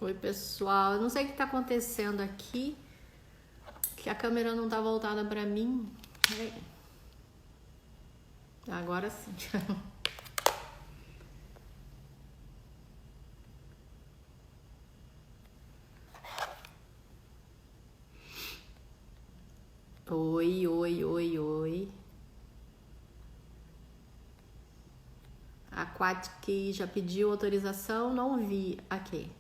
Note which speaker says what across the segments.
Speaker 1: Oi, pessoal. Eu não sei o que tá acontecendo aqui, que a câmera não tá voltada pra mim. Agora sim. Oi, oi, oi, oi. A Quatic já pediu autorização, não vi. Aqui.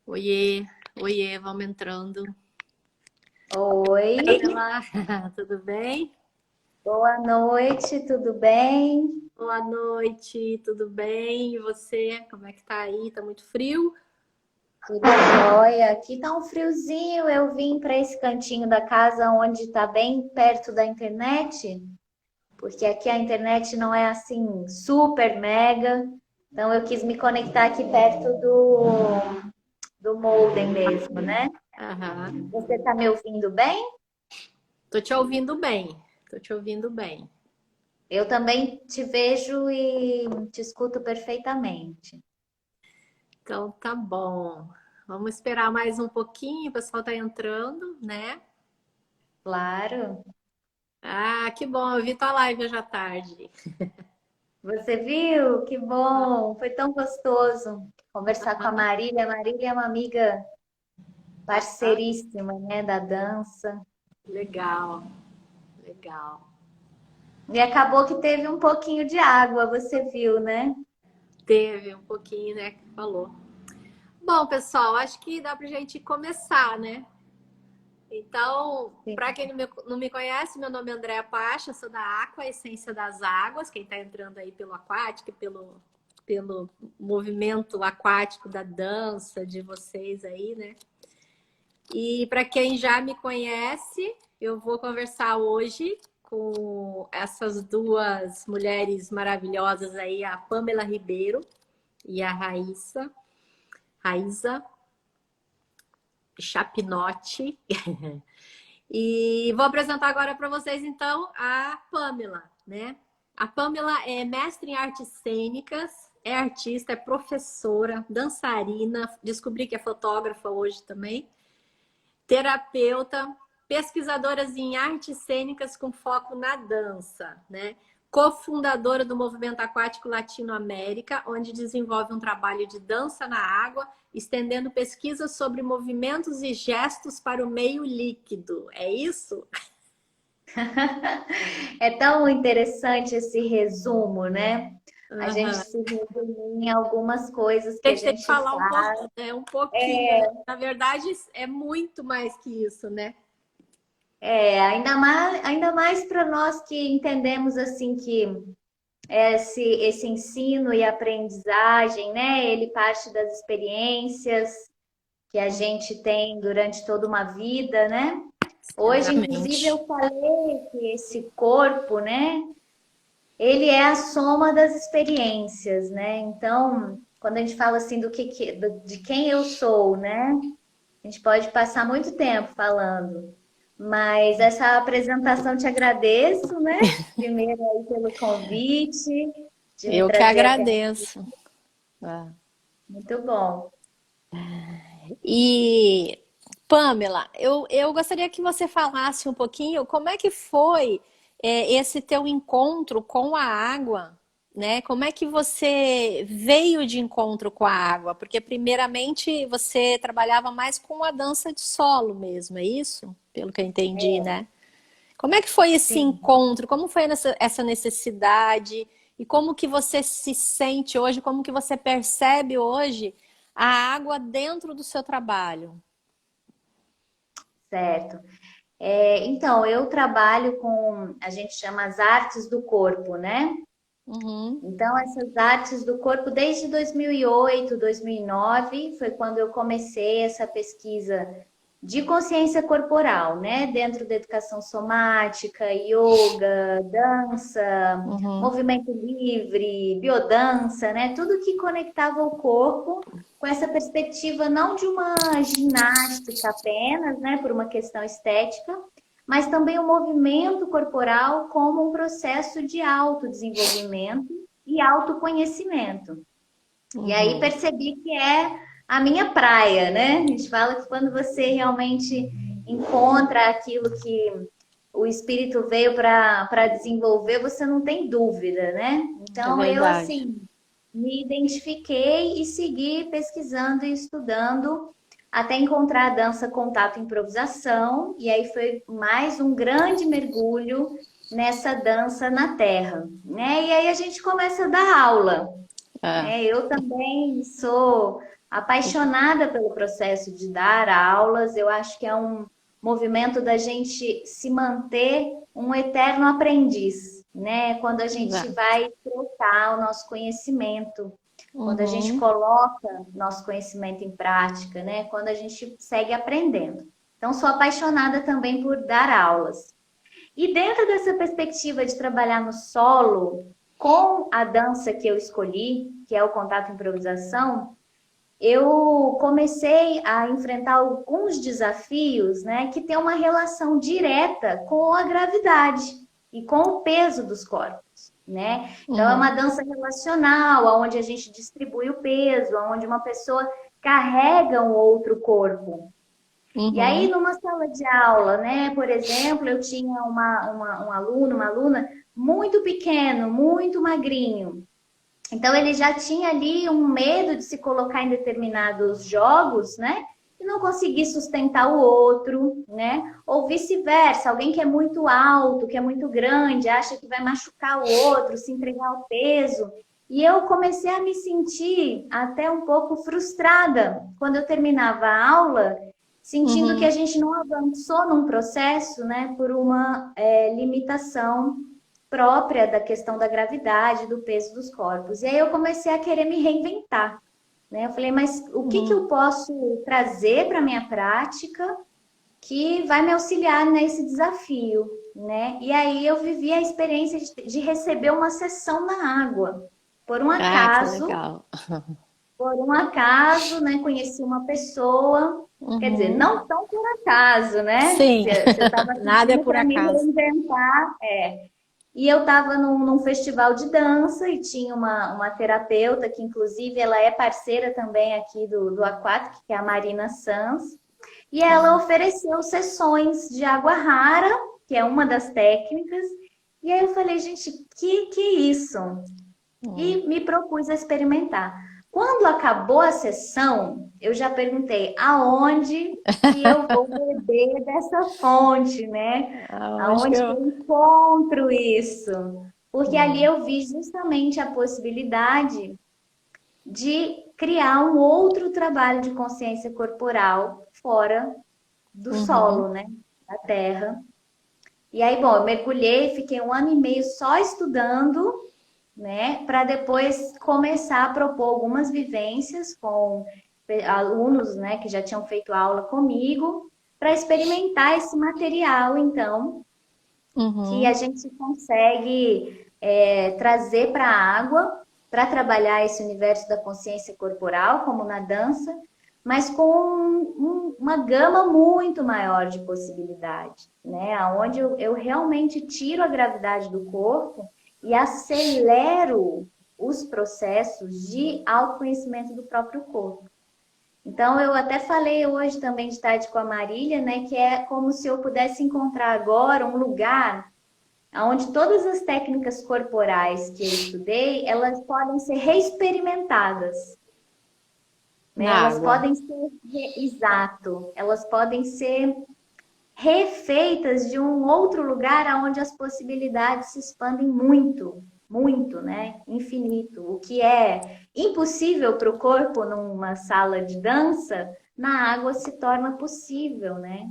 Speaker 1: Oiê, oiê, vamos entrando.
Speaker 2: Oi,
Speaker 1: Olá, tudo bem?
Speaker 2: boa noite, tudo bem?
Speaker 1: Boa noite, tudo bem? E você, como é que tá aí? Tá muito frio?
Speaker 2: Tudo jóia. Aqui tá um friozinho. Eu vim para esse cantinho da casa onde tá bem perto da internet, porque aqui a internet não é assim super mega. Então eu quis me conectar aqui perto do modem mesmo, né?
Speaker 1: Aham.
Speaker 2: Você tá me ouvindo bem?
Speaker 1: Tô te ouvindo bem. Tô te ouvindo bem.
Speaker 2: Eu também te vejo e te escuto perfeitamente.
Speaker 1: Então tá bom. Vamos esperar mais um pouquinho, o pessoal tá entrando, né?
Speaker 2: Claro.
Speaker 1: Ah, que bom, eu vi tua live hoje à tarde.
Speaker 2: Você viu? Que bom! Foi tão gostoso conversar com a
Speaker 1: Ah,
Speaker 2: Marília. A Marília é uma amiga parceiríssima, né, da dança.
Speaker 1: legal, legal.
Speaker 2: E acabou que teve um pouquinho de água, você viu, né?
Speaker 1: Teve um pouquinho, né, que falou. Bom, pessoal, acho que dá pra gente começar, né? Então,
Speaker 2: Sim.
Speaker 1: para quem não me conhece, meu nome é Andréa Pacha, sou da Aqua, Essência das Águas. Quem está entrando aí pelo aquático, pelo movimento aquático da dança de vocês aí, né? E para quem já me conhece, eu vou conversar hoje com essas duas mulheres maravilhosas aí, a Pamela Ribeiro e a Raíza Chapinotti. E vou apresentar agora para vocês, então, a Pamela, né? A Pamela é mestre em artes cênicas, é artista, é professora, dançarina, descobri que é fotógrafa hoje também, terapeuta, pesquisadoras em artes cênicas com foco na dança, né? Cofundadora do Movimento Aquático Latino-América, onde desenvolve um trabalho de dança na água, estendendo pesquisas sobre movimentos e gestos para o meio líquido. É isso?
Speaker 2: É tão interessante esse resumo, né? A gente
Speaker 1: Uhum.
Speaker 2: se resume em algumas coisas
Speaker 1: A
Speaker 2: que a
Speaker 1: gente tem que
Speaker 2: gente
Speaker 1: falar
Speaker 2: faz.
Speaker 1: um pouquinho, né? Na verdade, é muito mais que isso, né?
Speaker 2: Ainda mais para nós que entendemos assim que esse ensino e aprendizagem, né? Ele parte das experiências que a gente tem durante toda uma vida, né? Hoje, inclusive,
Speaker 1: Exatamente.
Speaker 2: eu falei que esse corpo, né? Ele é a soma das experiências, né? Então, quando a gente fala assim de quem eu sou, né? A gente pode passar muito tempo falando. Mas essa apresentação te agradeço, né? Primeiro aí pelo convite, de me
Speaker 1: Eu que
Speaker 2: trazer até.
Speaker 1: agradeço. Ah.
Speaker 2: Muito bom.
Speaker 1: E, Pamela, eu gostaria que você falasse um pouquinho como é que foi esse teu encontro com a água, né? Como é que você veio de encontro com a água? Porque, primeiramente, você trabalhava mais com a dança de solo mesmo, é isso? Pelo que eu entendi, né? Como é que foi esse
Speaker 2: Sim.
Speaker 1: encontro? Como foi essa necessidade? E como que você se sente hoje? Como que você percebe hoje a água dentro do seu trabalho?
Speaker 2: Certo. Então, eu trabalho com, a gente chama as artes do corpo, né?
Speaker 1: Uhum.
Speaker 2: Então, essas artes do corpo, desde 2008, 2009, foi quando eu comecei essa pesquisa de consciência corporal, né? Dentro da educação somática, yoga, dança,
Speaker 1: Uhum.
Speaker 2: movimento livre, biodança, né? Tudo que conectava o corpo com essa perspectiva não de uma ginástica apenas, né? Por uma questão estética, mas também o movimento corporal como um processo de autodesenvolvimento e autoconhecimento. E aí
Speaker 1: Uhum.
Speaker 2: percebi que é a minha praia, né? A gente fala que quando você realmente encontra aquilo que o espírito veio para desenvolver, você não tem dúvida, né?
Speaker 1: É
Speaker 2: Então eu
Speaker 1: verdade.
Speaker 2: assim me identifiquei e segui pesquisando e estudando até encontrar a dança contato improvisação, e aí foi mais um grande mergulho nessa dança na terra, né? E aí a gente começa a dar aula.
Speaker 1: É.
Speaker 2: Eu também sou apaixonada pelo processo de dar aulas. Eu acho que é um movimento da gente se manter um eterno aprendiz, né? Quando a gente
Speaker 1: Exato.
Speaker 2: vai trocar o nosso conhecimento, quando a gente
Speaker 1: Uhum.
Speaker 2: coloca nosso conhecimento em prática, né? Quando a gente segue aprendendo. Então, sou apaixonada também por dar aulas. E dentro dessa perspectiva de trabalhar no solo, com a dança que eu escolhi, que é o contato improvisação, eu comecei a enfrentar alguns desafios, né, que têm uma relação direta com a gravidade e com o peso dos corpos, né? Então é uma
Speaker 1: Uhum.
Speaker 2: dança relacional, onde a gente distribui o peso, onde uma pessoa carrega um outro corpo. E aí,
Speaker 1: Uhum.
Speaker 2: numa sala de aula, né, por exemplo, eu tinha um aluno, uma aluna muito pequeno, muito magrinho. Então, ele já tinha ali um medo de se colocar em determinados jogos, né? E não conseguir sustentar o outro, né? Ou vice-versa, alguém que é muito alto, que é muito grande, acha que vai machucar o outro, se entregar ao peso. E eu comecei a me sentir até um pouco frustrada quando eu terminava a aula, sentindo que a
Speaker 1: Uhum.
Speaker 2: gente não avançou num processo, né, por uma limitação própria da questão da gravidade, do peso dos corpos. E aí eu comecei a querer me reinventar, né? Eu falei, mas o que
Speaker 1: Uhum.
Speaker 2: eu posso trazer para a minha prática que vai me auxiliar nesse desafio, né? E aí eu vivi a experiência de receber uma sessão na água. Por um
Speaker 1: Ah, que
Speaker 2: acaso,
Speaker 1: legal.
Speaker 2: né, conheci uma pessoa, quer dizer,
Speaker 1: Uhum.
Speaker 2: não tão por acaso, né?
Speaker 1: Sim,
Speaker 2: Se eu estava
Speaker 1: nada é
Speaker 2: pedindo
Speaker 1: por
Speaker 2: para me
Speaker 1: acaso.
Speaker 2: reinventar, e eu estava num festival de dança e tinha uma terapeuta que, inclusive, ela é parceira também aqui do Aquatic, que é a Marina Sanz. E ela
Speaker 1: Ah.
Speaker 2: ofereceu sessões de água rara, que é uma das técnicas. E aí eu falei, gente, que é isso?
Speaker 1: Hum.
Speaker 2: E me propus a experimentar. Quando acabou a sessão, eu já perguntei aonde que eu vou beber dessa fonte, né?
Speaker 1: Aonde que
Speaker 2: Aonde que
Speaker 1: eu.
Speaker 2: eu encontro isso? Porque ali
Speaker 1: Hum.
Speaker 2: eu vi justamente a possibilidade de criar um outro trabalho de consciência corporal fora do
Speaker 1: Uhum.
Speaker 2: solo, né? Da terra. E aí, bom, eu mergulhei, fiquei um ano e meio só estudando, né, para depois começar a propor algumas vivências com alunos, né, que já tinham feito aula comigo, para experimentar esse material, então, que a
Speaker 1: Uhum.
Speaker 2: gente consegue trazer para a água, para trabalhar esse universo da consciência corporal, como na dança, mas com uma gama muito maior de possibilidades, né? Onde eu realmente tiro a gravidade do corpo e acelero os processos de autoconhecimento do próprio corpo. Então, eu até falei hoje também de tarde com a Marília, né, que é como se eu pudesse encontrar agora um lugar onde todas as técnicas corporais que eu estudei, elas podem ser reexperimentadas, né?
Speaker 1: Na
Speaker 2: Elas
Speaker 1: água.
Speaker 2: podem ser, exato, elas podem ser refeitas de um outro lugar onde as possibilidades se expandem muito, muito, né? Infinito. O que é impossível para o corpo numa sala de dança, na água se torna possível, né?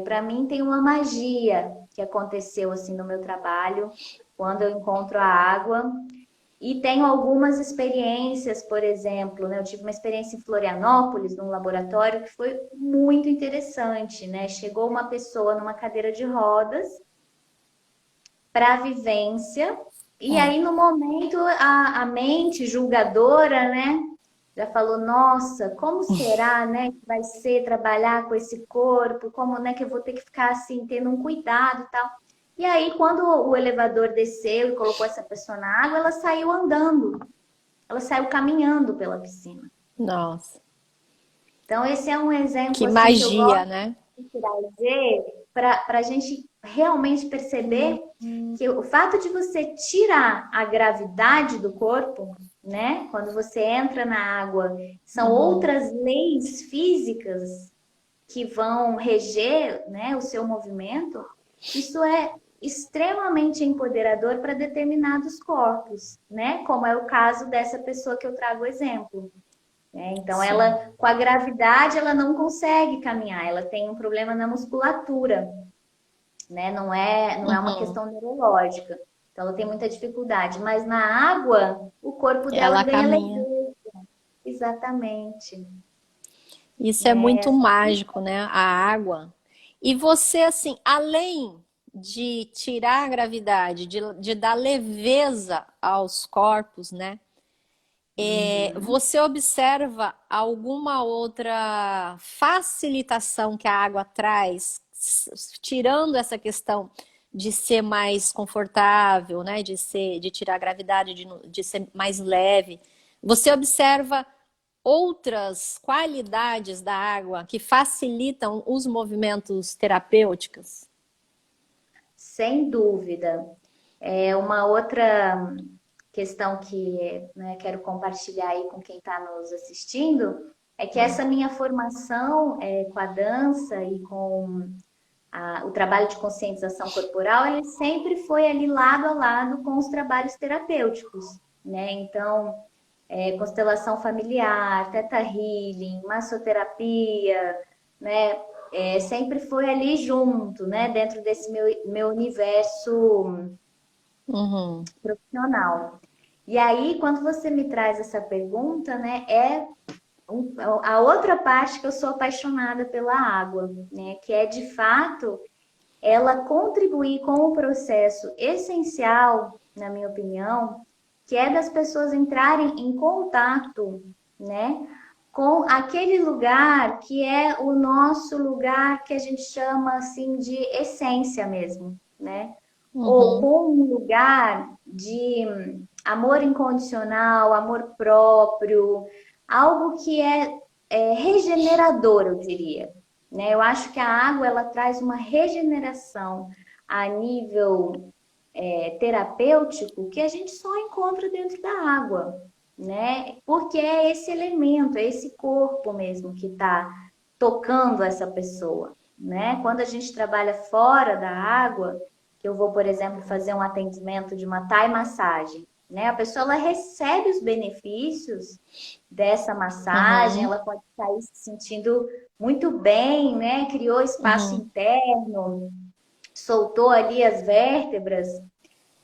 Speaker 2: Para mim tem uma magia que aconteceu assim no meu trabalho quando eu encontro a água e tenho algumas experiências, por exemplo, né? Eu tive uma experiência em Florianópolis, num laboratório, que foi muito interessante, né? Chegou uma pessoa numa cadeira de rodas para a vivência, e
Speaker 1: Hum.
Speaker 2: aí no momento a mente julgadora, né? já falou, nossa, como será, né, que vai ser trabalhar com esse corpo? Como, né, que eu vou ter que ficar assim, tendo um cuidado e tal. E aí, quando o elevador desceu e colocou essa pessoa na água, ela saiu andando, ela saiu caminhando pela piscina.
Speaker 1: Nossa,
Speaker 2: Então, esse é um exemplo
Speaker 1: que
Speaker 2: assim que eu
Speaker 1: magia,
Speaker 2: gosto
Speaker 1: né?
Speaker 2: de trazer para a gente realmente perceber que o fato de você tirar a gravidade do corpo, né? Quando você entra na água, são
Speaker 1: Uhum.
Speaker 2: outras leis físicas que vão reger, né, o seu movimento. Isso é extremamente empoderador para determinados corpos, né? Como é o caso dessa pessoa que eu trago o exemplo. Né? Então,
Speaker 1: Sim.
Speaker 2: ela, com a gravidade, ela não consegue caminhar, ela tem um problema na musculatura, né? Não é uma
Speaker 1: Uhum.
Speaker 2: questão neurológica. Então, ela tem muita dificuldade. Mas na água, o corpo dela
Speaker 1: Ela
Speaker 2: ganha
Speaker 1: caminha.
Speaker 2: leveza. Exatamente.
Speaker 1: Isso é
Speaker 2: Né?
Speaker 1: muito mágico, né? A água. E você, assim, além de tirar a gravidade, de dar leveza aos corpos, né?
Speaker 2: Uhum.
Speaker 1: Você observa alguma outra facilitação que a água traz, tirando essa questão de ser mais confortável, né? De tirar a gravidade, de ser mais leve. Você observa outras qualidades da água que facilitam os movimentos terapêuticos?
Speaker 2: Sem dúvida. É uma outra questão que, né, quero compartilhar aí com quem está nos assistindo, é que essa minha formação com a dança e com o trabalho de conscientização corporal, ele sempre foi ali lado a lado com os trabalhos terapêuticos, né? Então, constelação familiar, teta healing, massoterapia, né? Sempre foi ali junto, né? Dentro desse meu universo
Speaker 1: Uhum,
Speaker 2: profissional. E aí, quando você me traz essa pergunta, né? A outra parte que eu sou apaixonada pela água, né? Que é de fato ela contribuir com o processo essencial, na minha opinião, que é das pessoas entrarem em contato, né, com aquele lugar que é o nosso lugar que a gente chama assim de essência mesmo, né? Ou
Speaker 1: uhum,
Speaker 2: com um lugar de amor incondicional, amor próprio, algo que é regenerador, eu diria, né? Eu acho que a água ela traz uma regeneração a nível terapêutico que a gente só encontra dentro da água, né? Porque é esse elemento, é esse corpo mesmo que está tocando essa pessoa, né? Quando a gente trabalha fora da água, que eu vou, por exemplo, fazer um atendimento de uma Thai massagem, né? A pessoa ela recebe os benefícios dessa massagem,
Speaker 1: uhum,
Speaker 2: ela pode sair se sentindo muito bem, né? Criou espaço
Speaker 1: uhum.
Speaker 2: interno, soltou ali as vértebras.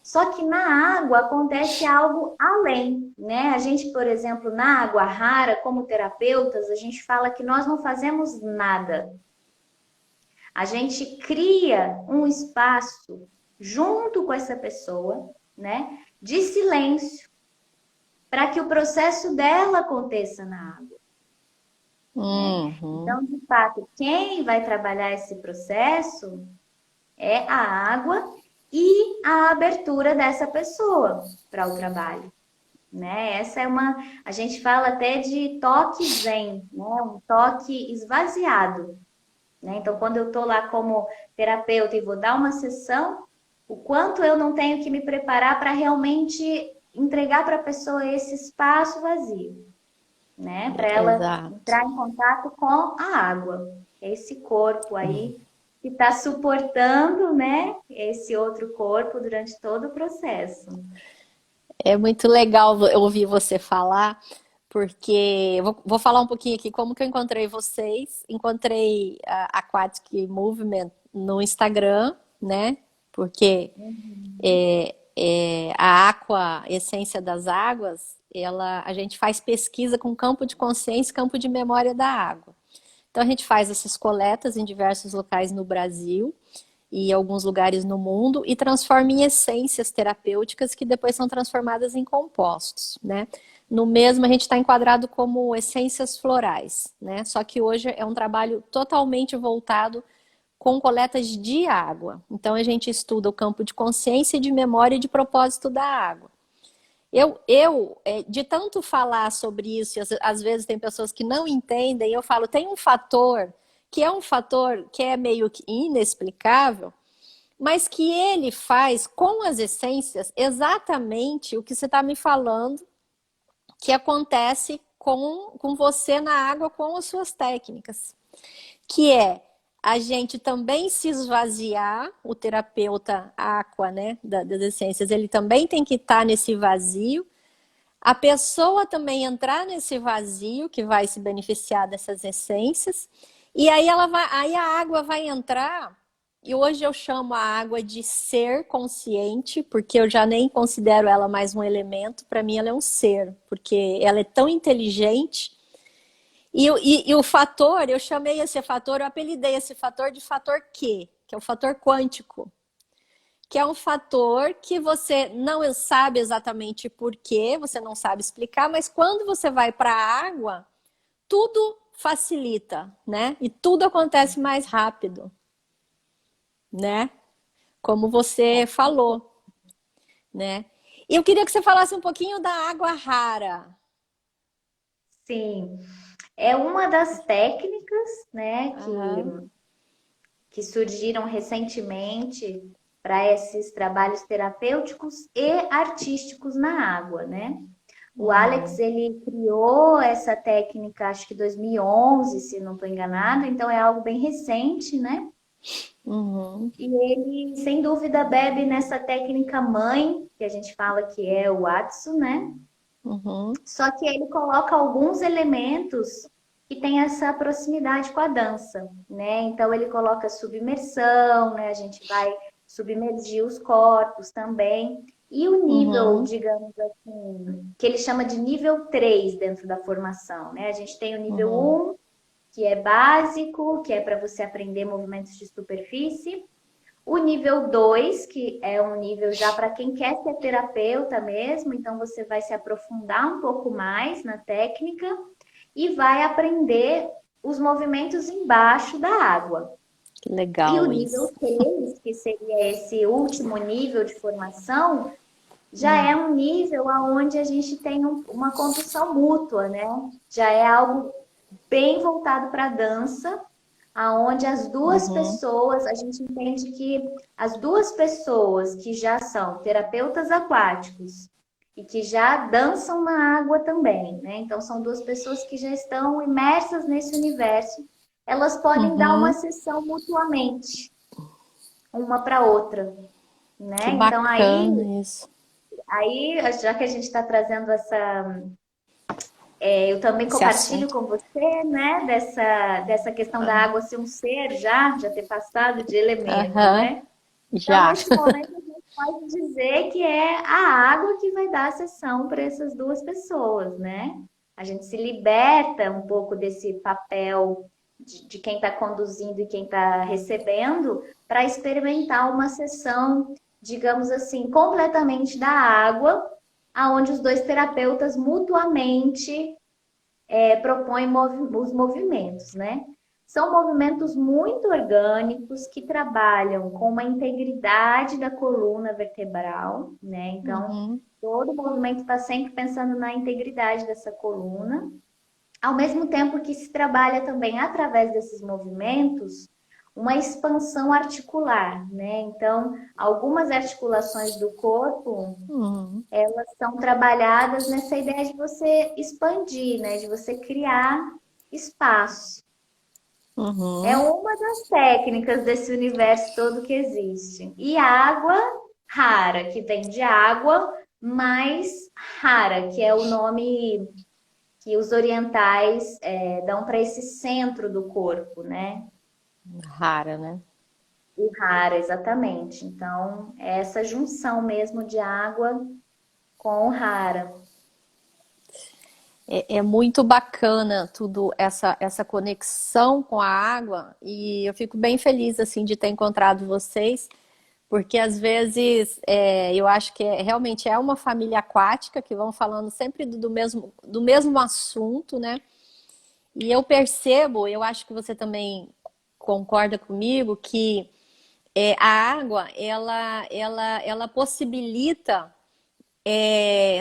Speaker 2: Só que na água acontece algo além, né? A gente, por exemplo, na água rara, como terapeutas, a gente fala que nós não fazemos nada. A gente cria um espaço junto com essa pessoa, né? De silêncio, para que o processo dela aconteça na água. Né?
Speaker 1: Uhum.
Speaker 2: Então, de fato, quem vai trabalhar esse processo é a água e a abertura dessa pessoa para o trabalho, né? Essa é uma, a gente fala até de toque zen, né? Um toque esvaziado, né? Então, quando eu estou lá como terapeuta e vou dar uma sessão, o quanto eu não tenho que me preparar para realmente entregar para a pessoa esse espaço vazio, né? Para ela
Speaker 1: Exato.
Speaker 2: entrar em contato com a água, esse corpo aí que está suportando, né? Esse outro corpo durante todo o processo.
Speaker 1: É muito legal ouvir você falar, porque vou falar um pouquinho aqui como que eu encontrei vocês. Encontrei a Aquatic Movement no Instagram, né? Porque
Speaker 2: Uhum.
Speaker 1: a Aqua, Essência das Águas, a gente faz pesquisa com campo de consciência e campo de memória da água. Então a gente faz essas coletas em diversos locais no Brasil e alguns lugares no mundo e transforma em essências terapêuticas que depois são transformadas em compostos, né? No mesmo, a gente está enquadrado como essências florais, né? Só que hoje é um trabalho totalmente voltado com coletas de água. Então, a gente estuda o campo de consciência, de memória e de propósito da água. De tanto falar sobre isso, e às vezes tem pessoas que não entendem, eu falo, tem um fator que é meio que inexplicável, mas que ele faz com as essências exatamente o que você está me falando que acontece com você na água com as suas técnicas, que é a gente também se esvaziar, o terapeuta aqua, né, das essências, ele também tem que estar nesse vazio, a pessoa também entrar nesse vazio, que vai se beneficiar dessas essências, e aí a água vai entrar, e hoje eu chamo a água de ser consciente, porque eu já nem considero ela mais um elemento, para mim ela é um ser, porque ela é tão inteligente. E o fator, eu chamei esse fator, eu apelidei esse fator de fator Q, que é o fator quântico, que é um fator que você não sabe exatamente por quê, você não sabe explicar, mas quando você vai para a água, tudo facilita, né? E tudo acontece mais rápido, né? Como você falou, né? E eu queria que você falasse um pouquinho da água rara.
Speaker 2: Sim, é uma das técnicas, né,
Speaker 1: Aham.
Speaker 2: que surgiram recentemente para esses trabalhos terapêuticos e artísticos na água, né? O Alex,
Speaker 1: Uhum.
Speaker 2: ele criou essa técnica, acho que 2011, se não estou enganada, então é algo bem recente, né?
Speaker 1: Uhum.
Speaker 2: E ele, sem dúvida, bebe nessa técnica mãe, que a gente fala que é o Atsu, né?
Speaker 1: Uhum.
Speaker 2: Só que ele coloca alguns elementos que têm essa proximidade com a dança, né? Então ele coloca submersão, né? A gente vai submergir os corpos também. E o nível,
Speaker 1: Uhum.
Speaker 2: digamos assim, que ele chama de nível 3 dentro da formação, né? A gente tem o nível
Speaker 1: Uhum.
Speaker 2: 1, que é básico, que é para você aprender movimentos de superfície. O nível 2, que é um nível já para quem quer ser terapeuta mesmo, então você vai se aprofundar um pouco mais na técnica e vai aprender os movimentos embaixo da água.
Speaker 1: Que
Speaker 2: E o
Speaker 1: legal
Speaker 2: nível
Speaker 1: isso.
Speaker 2: 3, que seria esse último nível de formação, já
Speaker 1: Hum.
Speaker 2: é um nível onde a gente tem uma condução mútua, né? Já é algo bem voltado para a dança, aonde as duas
Speaker 1: Uhum.
Speaker 2: pessoas, a gente entende que as duas pessoas que já são terapeutas aquáticos e que já dançam na água também, né? Então são duas pessoas que já estão imersas nesse universo, elas podem dar uma
Speaker 1: Uhum.
Speaker 2: sessão mutuamente, uma para outra,
Speaker 1: Que
Speaker 2: né? Então
Speaker 1: bacana isso.
Speaker 2: já que a gente está trazendo eu também
Speaker 1: Esse
Speaker 2: compartilho
Speaker 1: assunto.
Speaker 2: com você, né, dessa questão da água ser um ser já ter passado de elemento,
Speaker 1: Aham.
Speaker 2: né? Então,
Speaker 1: Já.
Speaker 2: nesse momento, a gente pode dizer que é a água que vai dar a sessão para essas duas pessoas, né? A gente se liberta um pouco desse papel de quem está conduzindo e quem está recebendo para experimentar uma sessão, digamos assim, completamente da água, aonde os dois terapeutas mutuamente propõem os movimentos, né? São movimentos muito orgânicos que trabalham com uma integridade da coluna vertebral, né? Então,
Speaker 1: Uhum.
Speaker 2: todo movimento está sempre pensando na integridade dessa coluna, ao mesmo tempo que se trabalha também através desses movimentos uma expansão articular, né? Então, algumas articulações do corpo
Speaker 1: Uhum.
Speaker 2: elas são trabalhadas nessa ideia de você expandir, né? De você criar espaço. É
Speaker 1: Uhum.
Speaker 2: uma das técnicas desse universo todo que existe. E água rara, que vem de água mais rara, que é o nome que os orientais dão para esse centro do corpo, né?
Speaker 1: Rara, né?
Speaker 2: O rara, exatamente. Então, é essa junção mesmo de água com o rara.
Speaker 1: É muito bacana tudo essa conexão com a água e eu fico bem feliz assim de ter encontrado vocês, Porque às vezes eu acho que realmente é uma família aquática que vão falando sempre do mesmo assunto, né? E eu percebo, eu acho que você também concorda comigo, que a água ela possibilita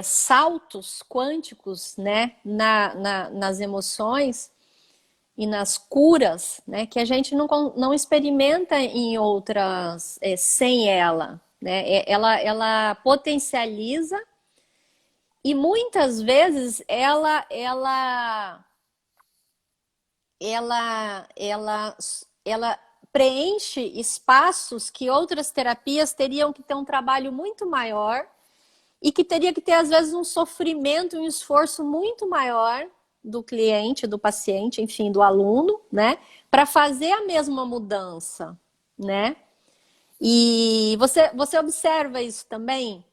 Speaker 1: saltos quânticos, né, nas emoções e nas curas, né, que a gente não experimenta em outras sem ela, né? Ela potencializa e muitas vezes ela preenche espaços que outras terapias teriam que ter um trabalho muito maior e que teria que ter, às vezes, um sofrimento e um esforço muito maior do cliente, do paciente, enfim, do aluno, né? Para fazer a mesma mudança, né? E você observa isso também?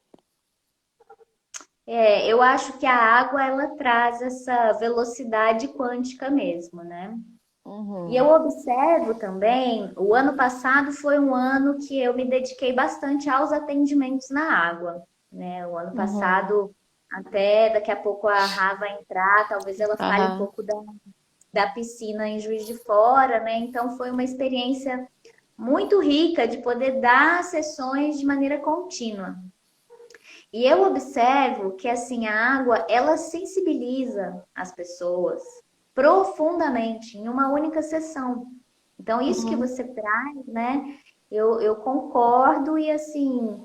Speaker 2: Eu acho que a água ela traz essa velocidade quântica mesmo, né? E eu
Speaker 1: Uhum,
Speaker 2: observo também, o ano passado foi um ano que eu me dediquei bastante aos atendimentos na água, né? O ano
Speaker 1: uhum,
Speaker 2: passado, até daqui a pouco a Rá vai entrar, talvez ela fale um
Speaker 1: aham,
Speaker 2: pouco da piscina em Juiz de Fora, né? Então foi uma experiência muito rica de poder dar sessões de maneira contínua. E eu observo que assim a água ela sensibiliza as pessoas profundamente em uma única sessão. Então isso que
Speaker 1: uhum,
Speaker 2: você traz, né? Eu concordo e assim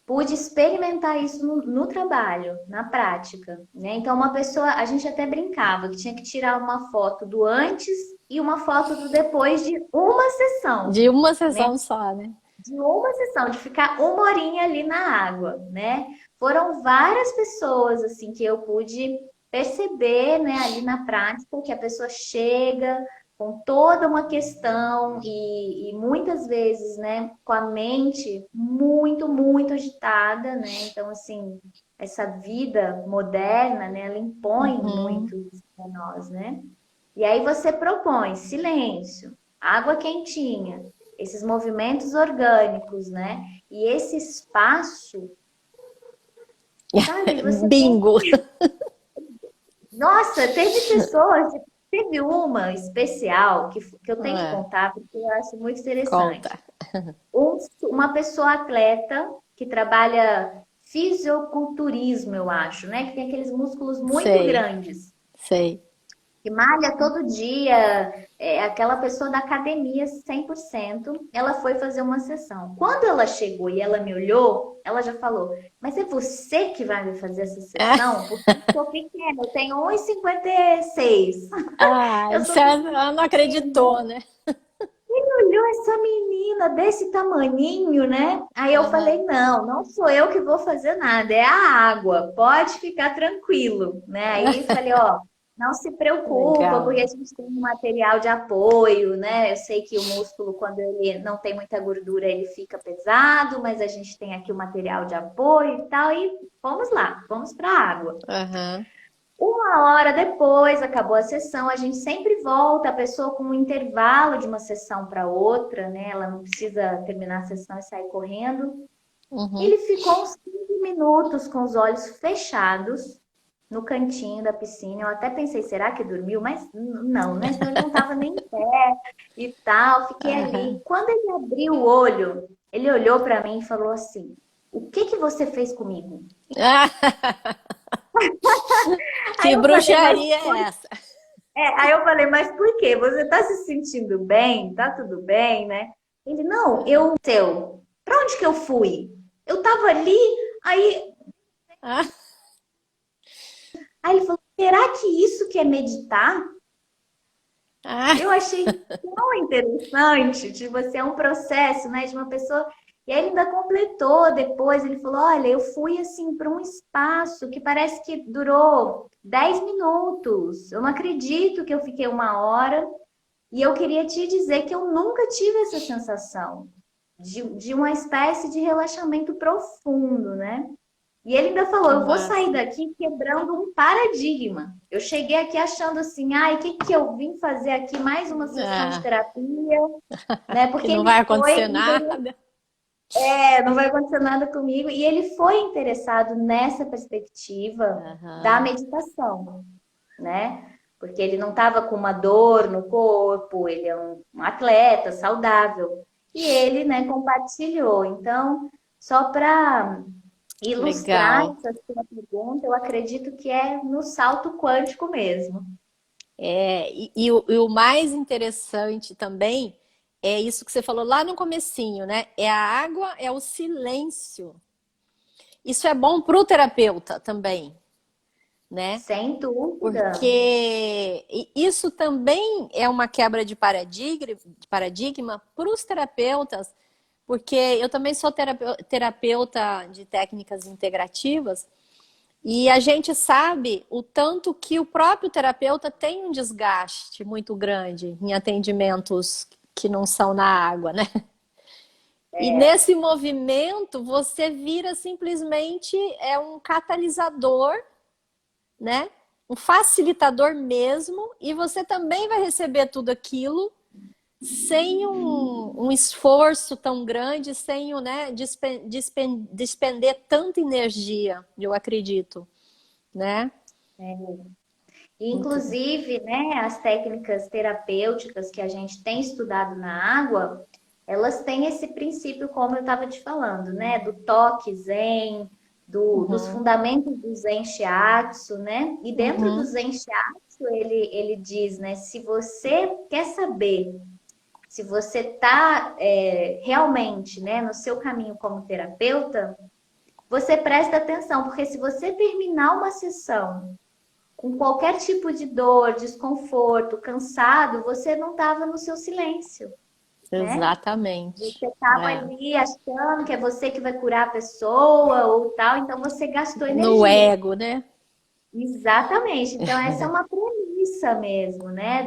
Speaker 2: pude experimentar isso no trabalho, na prática, né? Então uma pessoa, a gente até brincava que tinha que tirar uma foto do antes e uma foto do depois de uma sessão,
Speaker 1: de uma
Speaker 2: né?
Speaker 1: sessão só, né?
Speaker 2: De uma sessão, de ficar uma horinha ali na água, né? Foram várias pessoas, assim, que eu pude perceber, né, ali na prática, que a pessoa chega com toda uma questão e muitas vezes, né, com a mente muito, muito agitada, né? Então, assim, essa vida moderna, né, ela impõe
Speaker 1: Uhum.
Speaker 2: muito isso para nós, né? E aí você propõe silêncio, água quentinha, esses movimentos orgânicos, né? E esse espaço, sabe? Você tem.
Speaker 1: Bingo!
Speaker 2: Nossa, teve pessoas, teve uma especial que eu tenho que
Speaker 1: É,
Speaker 2: contar porque eu acho muito interessante.
Speaker 1: conta.
Speaker 2: Uma pessoa atleta que trabalha fisiculturismo, eu acho, né? Que tem aqueles músculos muito
Speaker 1: Sei,
Speaker 2: grandes.
Speaker 1: sei.
Speaker 2: Que malha todo dia, aquela pessoa da academia 100%, ela foi fazer uma sessão. Quando ela chegou e ela me olhou, ela já falou: Mas é você que vai me fazer essa sessão? Porque eu sou pequena, eu tenho 1,56.
Speaker 1: Ah,
Speaker 2: Eu
Speaker 1: isso
Speaker 2: sou
Speaker 1: ela não acreditou,
Speaker 2: pequena.
Speaker 1: né?
Speaker 2: Olhou essa menina desse tamaninho, né? Aí eu falei:
Speaker 1: Aham.
Speaker 2: Não, não sou eu que vou fazer nada, é a água, pode ficar tranquilo, né? Aí falei: Ó. Não se preocupa, porque a
Speaker 1: Legal.
Speaker 2: gente tem um material de apoio, né? Eu sei que o músculo, quando ele não tem muita gordura, ele fica pesado, mas a gente tem aqui o material de apoio e tal. E vamos lá, vamos para a água.
Speaker 1: Aham.
Speaker 2: Uma hora depois, acabou a sessão, a gente sempre volta, a pessoa com um intervalo de uma sessão para outra, né? Ela não precisa terminar a sessão e sair correndo.
Speaker 1: Uhum.
Speaker 2: Ele ficou uns 15 minutos com os olhos fechados no cantinho da piscina. Eu até pensei, será que dormiu? Mas não, né? Senão ele não estava nem em pé e tal. Fiquei ali.
Speaker 1: Aham.
Speaker 2: Quando ele abriu o olho, ele olhou para mim e falou assim: O que que você fez comigo?
Speaker 1: Ah,
Speaker 2: Aí
Speaker 1: que
Speaker 2: eu falei, mas
Speaker 1: bruxaria é essa?
Speaker 2: aí eu falei, mas por quê? Você está se sentindo bem? Tá tudo bem, né? Ele, não, para onde que eu fui? Eu tava ali, aí,
Speaker 1: Ah,
Speaker 2: aí ele falou, será que isso que é meditar?
Speaker 1: ah,
Speaker 2: Eu achei tão interessante, tipo assim, é um processo, né, de uma pessoa. E aí ele ainda completou depois, ele falou: Olha, eu fui assim para um espaço que parece que durou 10 minutos. Eu não acredito que eu fiquei uma hora. E eu queria te dizer que eu nunca tive essa sensação de uma espécie de relaxamento profundo, né? E ele ainda falou:
Speaker 1: que
Speaker 2: eu vou sair
Speaker 1: massa.
Speaker 2: daqui quebrando um paradigma. Eu cheguei aqui achando assim, ai, o que que eu vim fazer aqui? Mais uma sessão de
Speaker 1: Ah,
Speaker 2: terapia, né?
Speaker 1: que
Speaker 2: Porque
Speaker 1: não
Speaker 2: ele
Speaker 1: vai
Speaker 2: foi
Speaker 1: acontecer
Speaker 2: e
Speaker 1: nada.
Speaker 2: Não vai acontecer nada comigo. E ele foi interessado nessa perspectiva da
Speaker 1: Aham.
Speaker 2: meditação, né? Porque ele não estava com uma dor no corpo, ele é um atleta saudável. E ele, né, compartilhou. Então, só para ilustrar
Speaker 1: Legal.
Speaker 2: essa sua pergunta, eu acredito que é no salto quântico mesmo.
Speaker 1: E o mais interessante também é isso que você falou lá no comecinho, né? É a água, é o silêncio. Isso é bom para o terapeuta também, né?
Speaker 2: Sem dúvida.
Speaker 1: Porque isso também é uma quebra de paradigma para os terapeutas, porque eu também sou terapeuta de técnicas integrativas e a gente sabe o tanto que o próprio terapeuta tem um desgaste muito grande em atendimentos que não são na água, né? E nesse movimento você vira simplesmente um catalisador, né? Um facilitador mesmo, e você também vai receber tudo aquilo sem um esforço tão grande, sem né, despender tanta energia, eu acredito, né? Muito.
Speaker 2: Inclusive, né, as técnicas terapêuticas que a gente tem estudado na água, elas têm esse princípio, como eu estava te falando, né, do toque zen, dos
Speaker 1: Uhum,
Speaker 2: fundamentos do Zen Shiatsu, né? E dentro do
Speaker 1: uhum,
Speaker 2: Zen Shiatsu, ele diz, né, se você quer saber se você está realmente, né, no seu caminho como terapeuta, você presta atenção, porque se você terminar uma sessão com qualquer tipo de dor, desconforto, cansado, você não estava no seu silêncio, né?
Speaker 1: exatamente.
Speaker 2: Você estava
Speaker 1: É.
Speaker 2: ali achando que é você que vai curar a pessoa ou tal, então você gastou
Speaker 1: No
Speaker 2: energia.
Speaker 1: ego, né?
Speaker 2: Exatamente. Então, essa é uma premissa mesmo, né,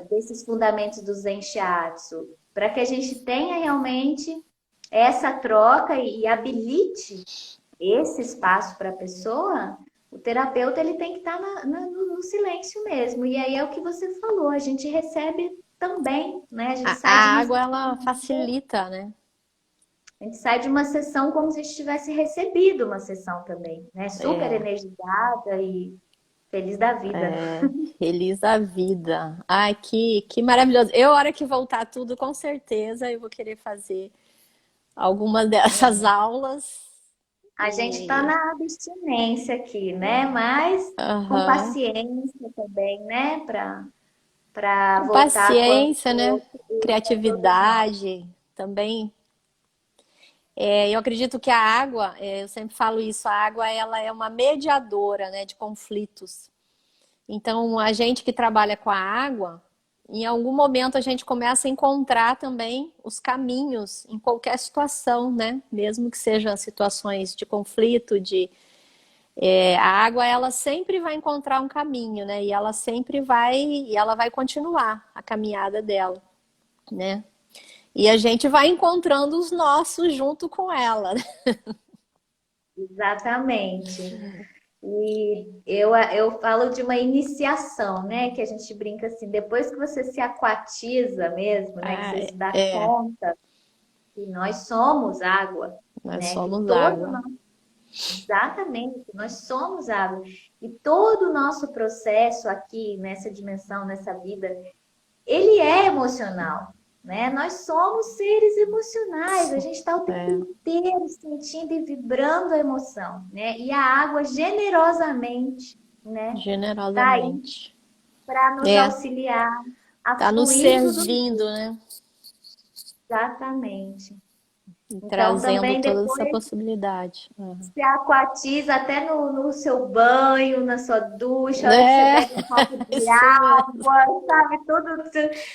Speaker 2: desses fundamentos do Zen Shiatsu, para que a gente tenha realmente essa troca e habilite esse espaço para a pessoa, o terapeuta ele tem que estar no silêncio mesmo. E aí é o que você falou, a gente recebe também, né?
Speaker 1: A água, ela facilita, né?
Speaker 2: A gente sai de uma sessão como se a gente tivesse recebido uma sessão também, né? Super
Speaker 1: É,
Speaker 2: energizada e feliz da vida.
Speaker 1: feliz da vida. Ai, que maravilhoso. Eu, a hora que voltar tudo, com certeza eu vou querer fazer alguma dessas aulas.
Speaker 2: A gente está
Speaker 1: E,
Speaker 2: na abstinência aqui, né? Mas com
Speaker 1: aham.
Speaker 2: paciência também, né? Para
Speaker 1: Com
Speaker 2: voltar quando
Speaker 1: paciência, né?
Speaker 2: para todos nós.
Speaker 1: Criatividade também. Eu acredito que a água, eu sempre falo isso, a água ela é uma mediadora, né, de conflitos. Então, a gente que trabalha com a água, em algum momento a gente começa a encontrar também os caminhos em qualquer situação, né? Mesmo que sejam situações de conflito, a água ela sempre vai encontrar um caminho, né? E ela vai continuar a caminhada dela, né? E a gente vai encontrando os nossos junto com ela, né?
Speaker 2: Exatamente. E eu falo de uma iniciação, né? Que a gente brinca assim, depois que você se aquatiza mesmo, né? Que
Speaker 1: Ah,
Speaker 2: você se dá
Speaker 1: é,
Speaker 2: conta que nós somos água,
Speaker 1: nós
Speaker 2: né? Que
Speaker 1: somos
Speaker 2: todo
Speaker 1: água.
Speaker 2: exatamente, nós somos água. E todo o nosso processo aqui, nessa dimensão, nessa vida, ele é emocional, né? Nós somos seres emocionais, a gente está o tempo
Speaker 1: É,
Speaker 2: inteiro sentindo e vibrando a emoção, né? E a água generosamente, né? Tá aí
Speaker 1: generosamente.
Speaker 2: para nos
Speaker 1: É,
Speaker 2: auxiliar a
Speaker 1: tá nos
Speaker 2: fluir tudo
Speaker 1: servindo,
Speaker 2: isso.
Speaker 1: né?
Speaker 2: Exatamente.
Speaker 1: E
Speaker 2: Então
Speaker 1: trazendo
Speaker 2: também
Speaker 1: toda essa
Speaker 2: depois
Speaker 1: possibilidade. Uhum.
Speaker 2: se aquatiza até no seu banho, na sua ducha, a hora que você
Speaker 1: É,
Speaker 2: bebe um copo de
Speaker 1: isso mesmo.
Speaker 2: água, sabe? Tudo.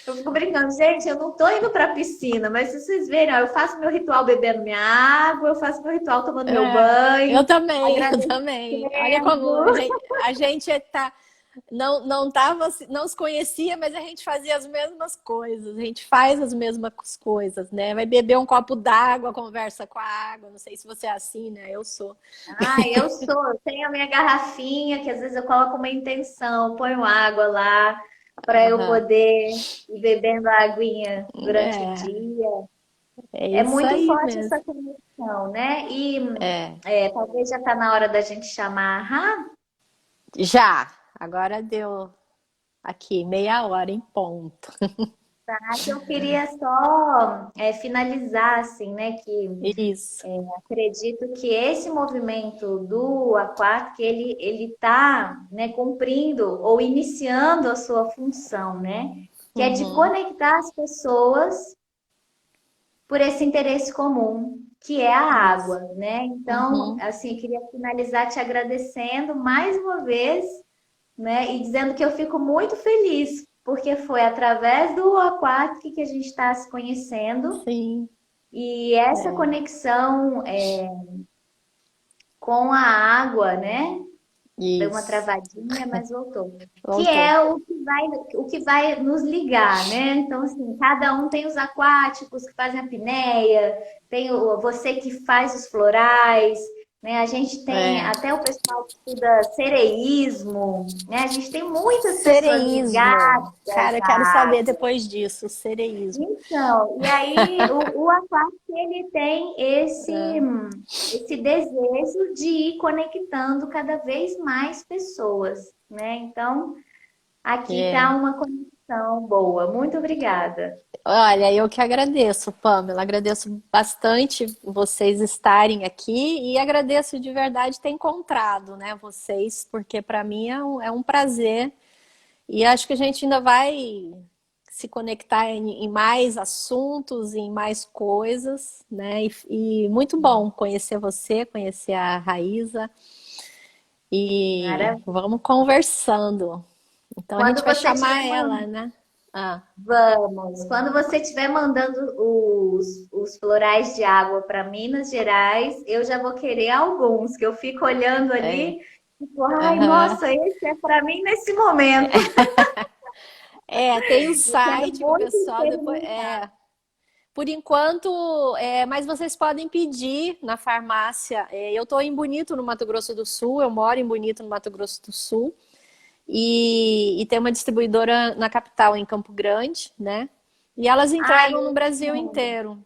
Speaker 2: Eu fico brincando, gente, eu não tô indo pra piscina, mas se vocês verem, ó, eu faço meu ritual bebendo minha água, eu faço meu ritual tomando meu
Speaker 1: Eu
Speaker 2: banho,
Speaker 1: também, eu
Speaker 2: agradecendo.
Speaker 1: também. Olha como a gente tá, não tava, não se conhecia, mas a gente fazia as mesmas coisas. A gente faz as mesmas coisas, né? Vai beber um copo d'água, conversa com a água. Não sei se você é assim, né? Eu sou.
Speaker 2: Ah, eu tenho a minha garrafinha, que às vezes eu coloco uma intenção, ponho água lá para eu
Speaker 1: Aham.
Speaker 2: poder ir bebendo a aguinha durante o
Speaker 1: É,
Speaker 2: dia.
Speaker 1: É
Speaker 2: É
Speaker 1: isso
Speaker 2: muito
Speaker 1: aí
Speaker 2: forte
Speaker 1: mesmo.
Speaker 2: essa conexão, né? E
Speaker 1: É.
Speaker 2: talvez já está na hora da gente chamar a Rá,
Speaker 1: Já. Agora deu aqui meia hora em ponto.
Speaker 2: que eu queria só finalizar, assim, né? Que
Speaker 1: Isso.
Speaker 2: acredito que esse movimento do Aquático, ele está, né, cumprindo ou iniciando a sua função, né? Que é de
Speaker 1: Uhum,
Speaker 2: conectar as pessoas por esse interesse comum, que é a
Speaker 1: isso.
Speaker 2: água, né? Então,
Speaker 1: Uhum.
Speaker 2: assim, eu queria finalizar te agradecendo mais uma vez, né? E dizendo que eu fico muito feliz, porque foi através do Aquático que a gente está se conhecendo
Speaker 1: Sim.
Speaker 2: e essa
Speaker 1: É.
Speaker 2: conexão com a água, né? Deu uma
Speaker 1: Isso.
Speaker 2: travadinha, mas voltou. Que
Speaker 1: Voltou.
Speaker 2: é o que vai nos ligar, né? Então, assim, cada um tem os aquáticos que fazem a apneia, tem você que faz os florais, né? A gente tem
Speaker 1: É.
Speaker 2: até o pessoal que estuda sereísmo, né? A gente tem muitas pessoas ligadas
Speaker 1: Sereísmo. Cara, eu quero
Speaker 2: à
Speaker 1: saber
Speaker 2: água.
Speaker 1: depois disso, sereísmo.
Speaker 2: Então, e aí o aquático ele tem esse desejo de ir conectando cada vez mais pessoas, né? Então, aqui está
Speaker 1: É.
Speaker 2: uma conexão boa. Muito obrigada.
Speaker 1: Olha, eu que agradeço, Pamela. Agradeço bastante vocês estarem aqui e agradeço de verdade ter encontrado, né, vocês, porque para mim é um prazer e acho que a gente ainda vai se conectar em mais assuntos, em mais coisas, né? E muito bom conhecer você, conhecer a Raíza e
Speaker 2: Maravilha.
Speaker 1: vamos conversando. Então a gente
Speaker 2: Quando
Speaker 1: vai
Speaker 2: você
Speaker 1: chamar
Speaker 2: estiver
Speaker 1: ela,
Speaker 2: mandando,
Speaker 1: né? Ah,
Speaker 2: vamos. Quando você estiver mandando os florais de água para Minas Gerais, eu já vou querer alguns, que eu fico olhando
Speaker 1: é.
Speaker 2: ali e tipo, ai,
Speaker 1: Aham.
Speaker 2: nossa, esse é para mim nesse momento.
Speaker 1: É, tem o
Speaker 2: Eu quero
Speaker 1: site que o
Speaker 2: muito
Speaker 1: pessoal depois.
Speaker 2: experimentar.
Speaker 1: Por enquanto, mas vocês podem pedir na farmácia. Eu estou em Bonito, no Mato Grosso do Sul. Eu moro em Bonito, no Mato Grosso do Sul. E tem uma distribuidora na capital, em Campo Grande, né? E elas
Speaker 2: Ai,
Speaker 1: entregam no Brasil
Speaker 2: eu
Speaker 1: inteiro.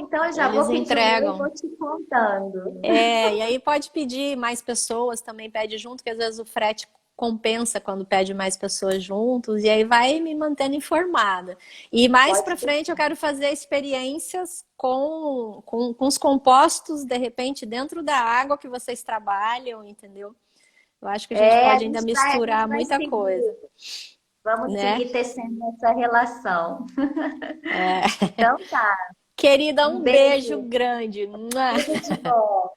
Speaker 2: então eu já
Speaker 1: Eles
Speaker 2: vou pedir o meu e
Speaker 1: entregam.
Speaker 2: vou te contando.
Speaker 1: E aí pode pedir mais pessoas, também pede junto, que às vezes o frete compensa quando pede mais pessoas juntos, e aí vai me mantendo informada. E mais
Speaker 2: Pode
Speaker 1: para
Speaker 2: ter.
Speaker 1: frente eu quero fazer experiências com os compostos, de repente, dentro da água que vocês trabalham, entendeu? Eu acho que a gente
Speaker 2: A
Speaker 1: pode ainda
Speaker 2: gente vai, a gente
Speaker 1: misturar
Speaker 2: vai
Speaker 1: muita coisa,
Speaker 2: seguir. Vamos
Speaker 1: né?
Speaker 2: seguir tecendo essa relação.
Speaker 1: É.
Speaker 2: Então tá.
Speaker 1: Querida,
Speaker 2: Um
Speaker 1: um beijo
Speaker 2: beijo.
Speaker 1: grande. Mua.
Speaker 2: Tudo de bom.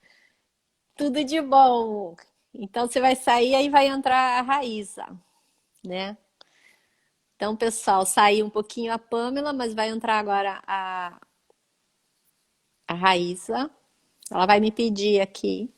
Speaker 1: Tudo de bom. Então você vai sair aí vai entrar a Raíza, né? Então, pessoal, saiu um pouquinho a Pamela, mas vai entrar agora a Raíza. Ela vai me pedir aqui.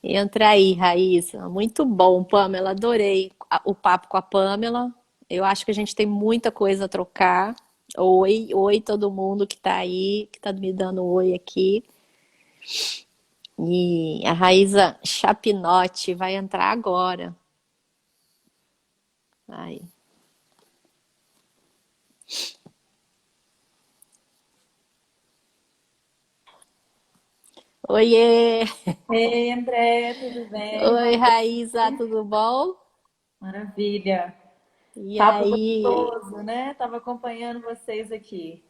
Speaker 1: Entra aí, Raíza. Muito bom, Pamela. Adorei o papo com a Pamela. Eu acho que a gente tem muita coisa a trocar. Oi, oi todo mundo que tá aí, que tá me dando oi aqui. E a Raíza Chapinotti vai entrar agora. Aí. Oiê!
Speaker 3: Ei, André, tudo bem?
Speaker 1: Oi,
Speaker 3: Boa
Speaker 1: Raíza,
Speaker 3: noite.
Speaker 1: tudo bom?
Speaker 3: Maravilha.
Speaker 1: E
Speaker 3: Papo
Speaker 1: aí?
Speaker 3: gostoso, né? Tava acompanhando vocês aqui.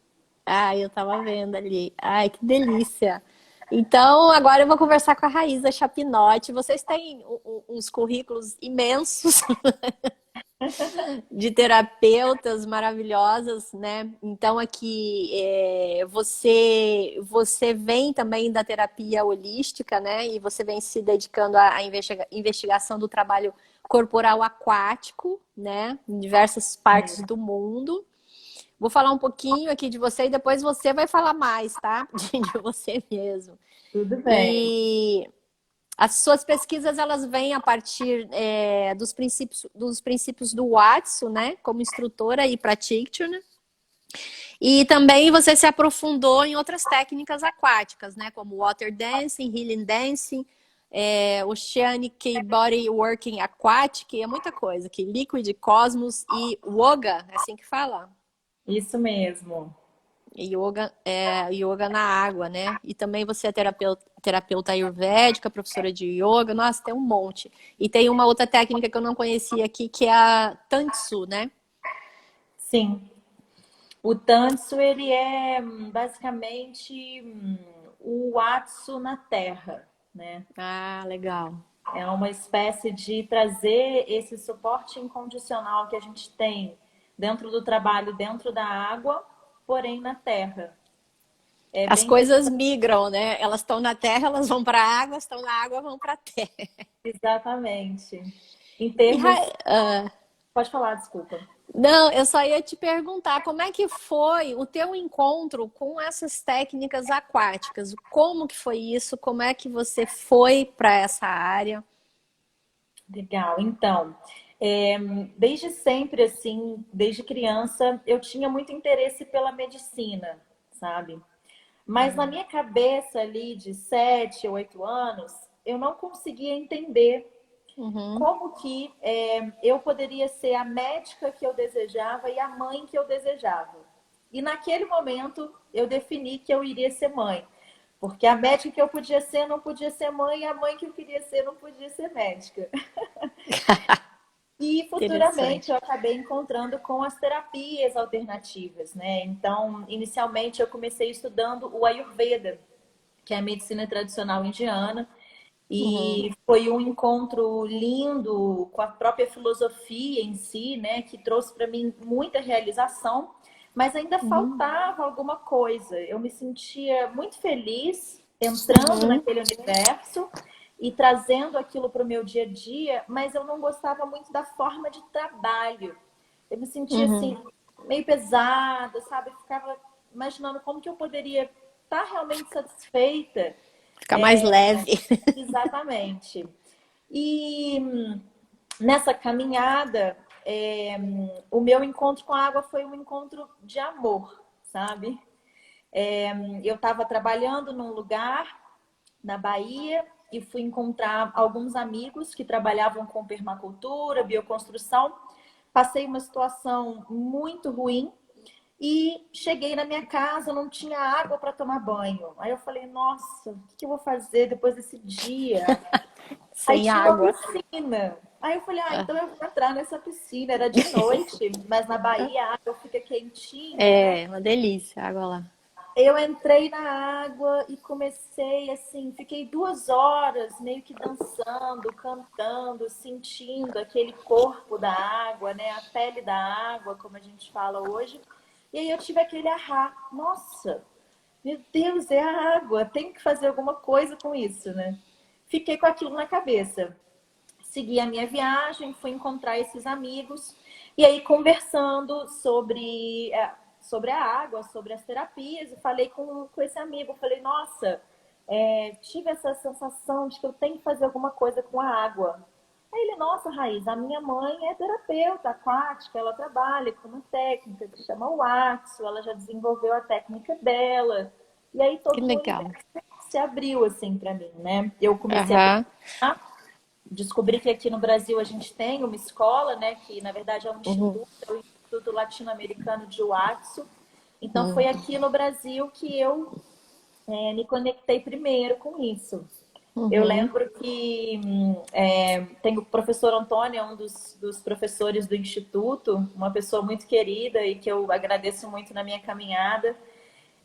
Speaker 1: Ai, eu tava vendo ali. Ai, que delícia. Então, agora eu vou conversar com a Raíza Chapinotti. Vocês têm uns currículos imensos de terapeutas maravilhosas, né? Então, aqui você vem também da terapia holística, né? E você vem se dedicando à investigação do trabalho corporal aquático, né? Em diversas partes
Speaker 3: É,
Speaker 1: do mundo. Vou falar um pouquinho aqui de você e depois você vai falar mais, tá? De você mesmo.
Speaker 3: tudo bem.
Speaker 1: E as suas pesquisas elas vêm a partir dos princípios do Watson, né? Como instrutora e practitioner. E também você se aprofundou em outras técnicas aquáticas, né? Como water dancing, healing dancing, o Oceanic Body Working Aquatic, é muita coisa aqui. Liquid Cosmos e Yoga, é assim que fala?
Speaker 3: Isso mesmo.
Speaker 1: Yoga na água, né? E também você é terapeuta ayurvédica, professora de yoga. Nossa, tem um monte. E tem uma outra técnica que eu não conhecia aqui, que é a Tantsu, né?
Speaker 3: Sim. O Tanso, ele é basicamente o Atsu na Terra, né?
Speaker 1: Ah, legal.
Speaker 3: É uma espécie de trazer esse suporte incondicional que a gente tem dentro do trabalho, dentro da água, porém na terra. É
Speaker 1: As
Speaker 3: bem
Speaker 1: coisas
Speaker 3: interessante.
Speaker 1: migram, né? Elas estão na terra, elas vão para a água, estão na água, vão para a terra.
Speaker 3: Exatamente. Em
Speaker 1: E,
Speaker 3: termos. Pode falar, desculpa.
Speaker 1: não, eu só ia te perguntar como é que foi o teu encontro com essas técnicas aquáticas? Como que foi isso? Como é que você foi para essa área?
Speaker 3: Legal. Então, desde sempre, assim, desde criança, eu tinha muito interesse pela medicina, sabe? Mas na minha cabeça ali de 7, 8 anos, eu não conseguia entender
Speaker 1: Uhum,
Speaker 3: como que eu poderia ser a médica que eu desejava e a mãe que eu desejava. E naquele momento eu defini que eu iria ser mãe. Porque a médica que eu podia ser não podia ser mãe e a mãe que eu queria ser não podia ser médica. E futuramente eu
Speaker 1: interessante.
Speaker 3: acabei encontrando com as terapias alternativas, né? Então, inicialmente eu comecei estudando o Ayurveda, que é a medicina tradicional indiana,
Speaker 1: Uhum,
Speaker 3: e foi um encontro lindo com a própria filosofia em si, né, que trouxe para mim muita realização, mas ainda
Speaker 1: uhum,
Speaker 3: faltava alguma coisa. Eu me sentia muito feliz entrando
Speaker 1: uhum,
Speaker 3: naquele universo e trazendo aquilo para o meu dia a dia, mas eu não gostava muito da forma de trabalho. Eu me sentia
Speaker 1: uhum.
Speaker 3: assim, meio pesada, sabe? Eu ficava imaginando como que eu poderia estar realmente satisfeita.
Speaker 1: Fica mais leve.
Speaker 3: Exatamente. E nessa caminhada, o meu encontro com a água foi um encontro de amor, sabe? Eu estava trabalhando num lugar na Bahia e fui encontrar alguns amigos que trabalhavam com permacultura, bioconstrução. Passei uma situação muito ruim e cheguei na minha casa, não tinha água para tomar banho. Aí eu falei, nossa, o que eu vou fazer depois desse dia? Aí
Speaker 1: Sem
Speaker 3: tinha uma
Speaker 1: água.
Speaker 3: piscina. Aí eu falei,
Speaker 1: Ah,
Speaker 3: então eu vou entrar nessa piscina. Era de noite, mas na Bahia a água fica quentinha, né?
Speaker 1: é, uma delícia a água lá.
Speaker 3: Eu entrei na água e comecei assim, fiquei 2 horas meio que dançando, cantando, sentindo aquele corpo da água, né? A pele da água, como a gente fala hoje. E aí eu tive aquele ahá, nossa, meu Deus, é a água, tem que fazer alguma coisa com isso, né? Fiquei com aquilo na cabeça. Segui a minha viagem, fui encontrar esses amigos e aí conversando sobre a água, sobre as terapias, e falei com esse amigo, falei, nossa, tive essa sensação de que eu tenho que fazer alguma coisa com a água. Aí ele, nossa, Raiz, a minha mãe é terapeuta aquática, ela trabalha com uma técnica que chama Watsu, ela já desenvolveu a técnica dela. E aí
Speaker 1: Que
Speaker 3: todo o
Speaker 1: legal.
Speaker 3: universo se abriu assim para mim, né? Eu comecei a
Speaker 1: Aham.
Speaker 3: pesquisar, descobri que aqui no Brasil a gente tem uma escola, né, que na verdade é um
Speaker 1: Uhum.
Speaker 3: instituto, é o Instituto Latino-Americano de Watsu. Então foi
Speaker 1: Uhum.
Speaker 3: aqui no Brasil que eu me conectei primeiro com isso. Eu
Speaker 1: Uhum.
Speaker 3: lembro que tem o professor Antônio, é um dos professores do Instituto, uma pessoa muito querida e que eu agradeço muito na minha caminhada.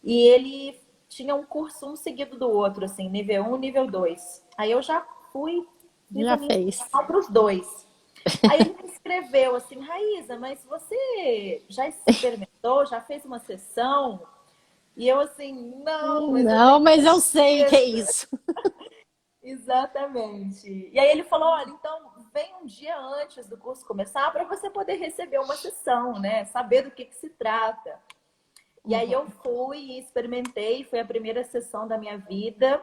Speaker 3: E ele tinha um curso um seguido do outro, assim, nível 1, nível 2. Aí eu já fiz a
Speaker 1: Já
Speaker 3: minha
Speaker 1: fez.
Speaker 3: inscrição para os dois. Aí ele me escreveu assim, Raíza, mas você já experimentou, já fez uma sessão? E eu assim, não, mas eu
Speaker 1: Não,
Speaker 3: tenho
Speaker 1: mas eu sei que é
Speaker 3: certeza.
Speaker 1: isso.
Speaker 3: Exatamente. E aí ele falou, olha, então vem um dia antes do curso começar para você poder receber uma sessão, né? Saber do que se trata. E aí eu
Speaker 1: Uhum.
Speaker 3: fui e experimentei, foi a primeira sessão da minha vida.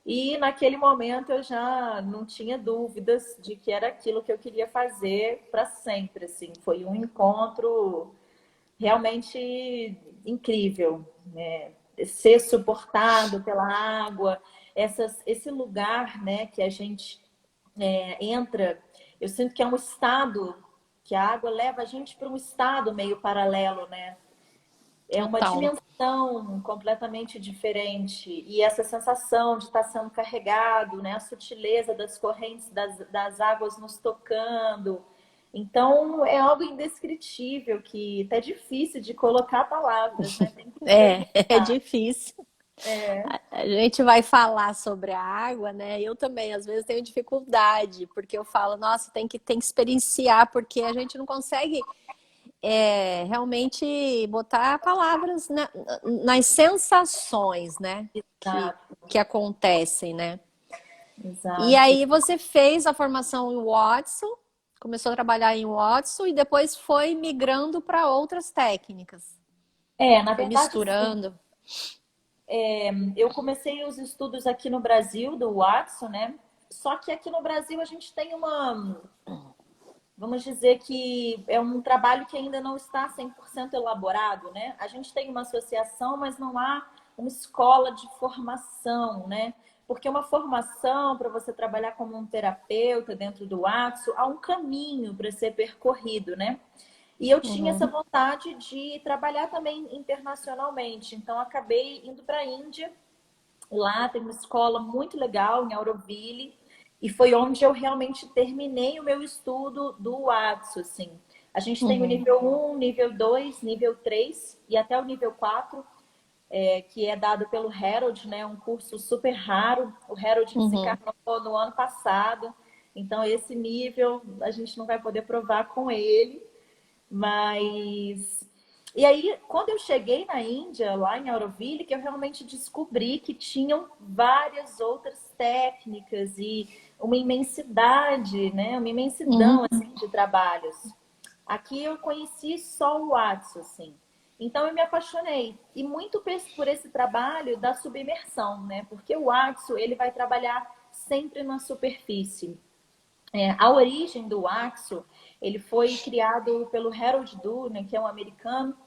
Speaker 3: E naquele momento eu já não tinha dúvidas de que era aquilo que eu queria fazer para sempre, assim. Foi um encontro realmente incrível, né? Ser suportado pela água, esse lugar, né, que a gente entra, eu sinto que é um estado, que a água leva a gente para um estado meio paralelo, né? É uma
Speaker 1: Total.
Speaker 3: dimensão completamente diferente. E essa sensação de estar sendo carregado, né? A sutileza das correntes das águas nos tocando. Então, é algo indescritível que até é difícil de colocar palavras, né? Tem que
Speaker 1: É
Speaker 3: experimentar.
Speaker 1: difícil. A gente vai falar sobre a água, né? Eu também, às vezes, tenho dificuldade, porque eu falo, nossa, tem que experienciar, porque a gente não consegue realmente botar palavras nas sensações, né?
Speaker 3: Exato,
Speaker 1: Que acontecem, né? E
Speaker 3: exato.
Speaker 1: aí você fez a formação em Watson, começou a trabalhar em Watson e depois foi migrando para outras técnicas.
Speaker 3: Na
Speaker 1: Foi
Speaker 3: verdade, sim.
Speaker 1: misturando.
Speaker 3: Eu comecei os estudos aqui no Brasil, do Watson, né? Só que aqui no Brasil a gente tem vamos dizer que é um trabalho que ainda não está 100% elaborado, né? A gente tem uma associação, mas não há uma escola de formação, né? Porque uma formação para você trabalhar como um terapeuta dentro do Watson, há um caminho para ser percorrido, né? E eu tinha essa
Speaker 1: Uhum,
Speaker 3: vontade de trabalhar também internacionalmente, então acabei indo para a Índia. Lá tem uma escola muito legal em Auroville e foi onde eu realmente terminei o meu estudo do Watsu, assim. A gente tem o
Speaker 1: uhum,
Speaker 3: nível 1, nível 2, nível 3 e até o nível 4, que é dado pelo Harold, né? Um curso super raro. O Harold
Speaker 1: uhum.
Speaker 3: desencarnou no ano passado, então esse nível a gente não vai poder provar com ele, mas e aí, quando eu cheguei na Índia, lá em Auroville, que eu realmente descobri que tinham várias outras técnicas e uma imensidade, né? Uma
Speaker 1: Uhum.
Speaker 3: imensidão assim, de trabalhos. Aqui eu conheci só o Watsu, assim. Então eu me apaixonei. E muito por esse trabalho da submersão, né? Porque o Watsu, ele vai trabalhar sempre na superfície. A origem do Axo, ele foi criado pelo Harold Durden, que é um americano,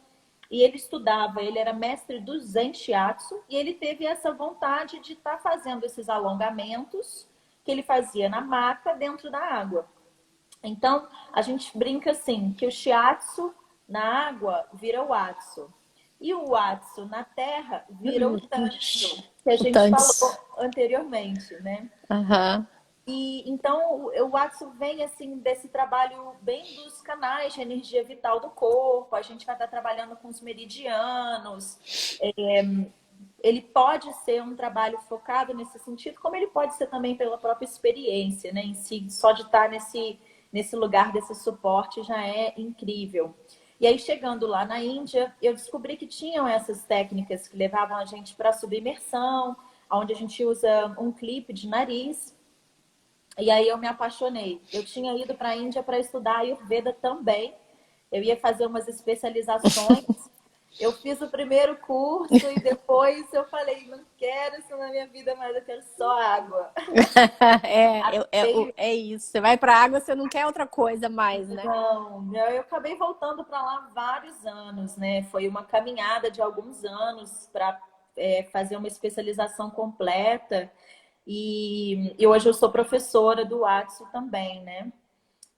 Speaker 3: e ele era mestre do Zen Shiatsu, e ele teve essa vontade de estar fazendo esses alongamentos que ele fazia na maca dentro da água. Então, a gente brinca assim, que o Shiatsu na água vira o Atsu. E o Atsu na terra vira o Tantsu, que a
Speaker 1: O
Speaker 3: gente falou
Speaker 1: Tantes.
Speaker 3: anteriormente, né?
Speaker 1: Aham.
Speaker 3: E então o Watson vem assim desse trabalho bem dos canais de energia vital do corpo. A gente vai estar trabalhando com os meridianos. Ele pode ser um trabalho focado nesse sentido, como ele pode ser também pela própria experiência, né? Em si, só de estar nesse lugar desse suporte já é incrível. E aí, chegando lá na Índia, eu descobri que tinham essas técnicas que levavam a gente para a submersão, onde a gente usa um clipe de nariz. E aí eu me apaixonei. Eu tinha ido para a Índia para estudar Ayurveda também. Eu ia fazer umas especializações. Eu fiz o primeiro curso e depois eu falei, não quero isso na minha vida, mas eu quero só água.
Speaker 1: É isso. Você vai para a água, você não quer outra coisa mais, né?
Speaker 3: Não, eu acabei voltando para lá vários anos, né? Foi uma caminhada de alguns anos para fazer uma especialização completa. E hoje eu sou professora do Atsu também, né?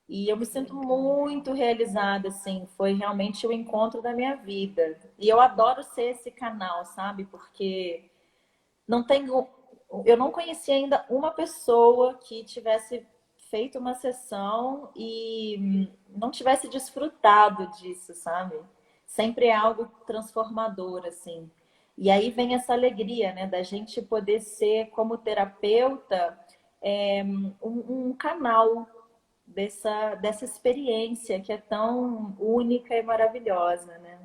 Speaker 3: E eu me sinto muito realizada, assim. Foi realmente o encontro da minha vida. E eu adoro ser esse canal, sabe? Porque não tenho, eu não conheci ainda uma pessoa que tivesse feito uma sessão e não tivesse desfrutado disso, sabe? Sempre é algo transformador, assim. E aí vem essa alegria, né, da gente poder ser, como terapeuta, um canal dessa experiência que é tão única e maravilhosa, né?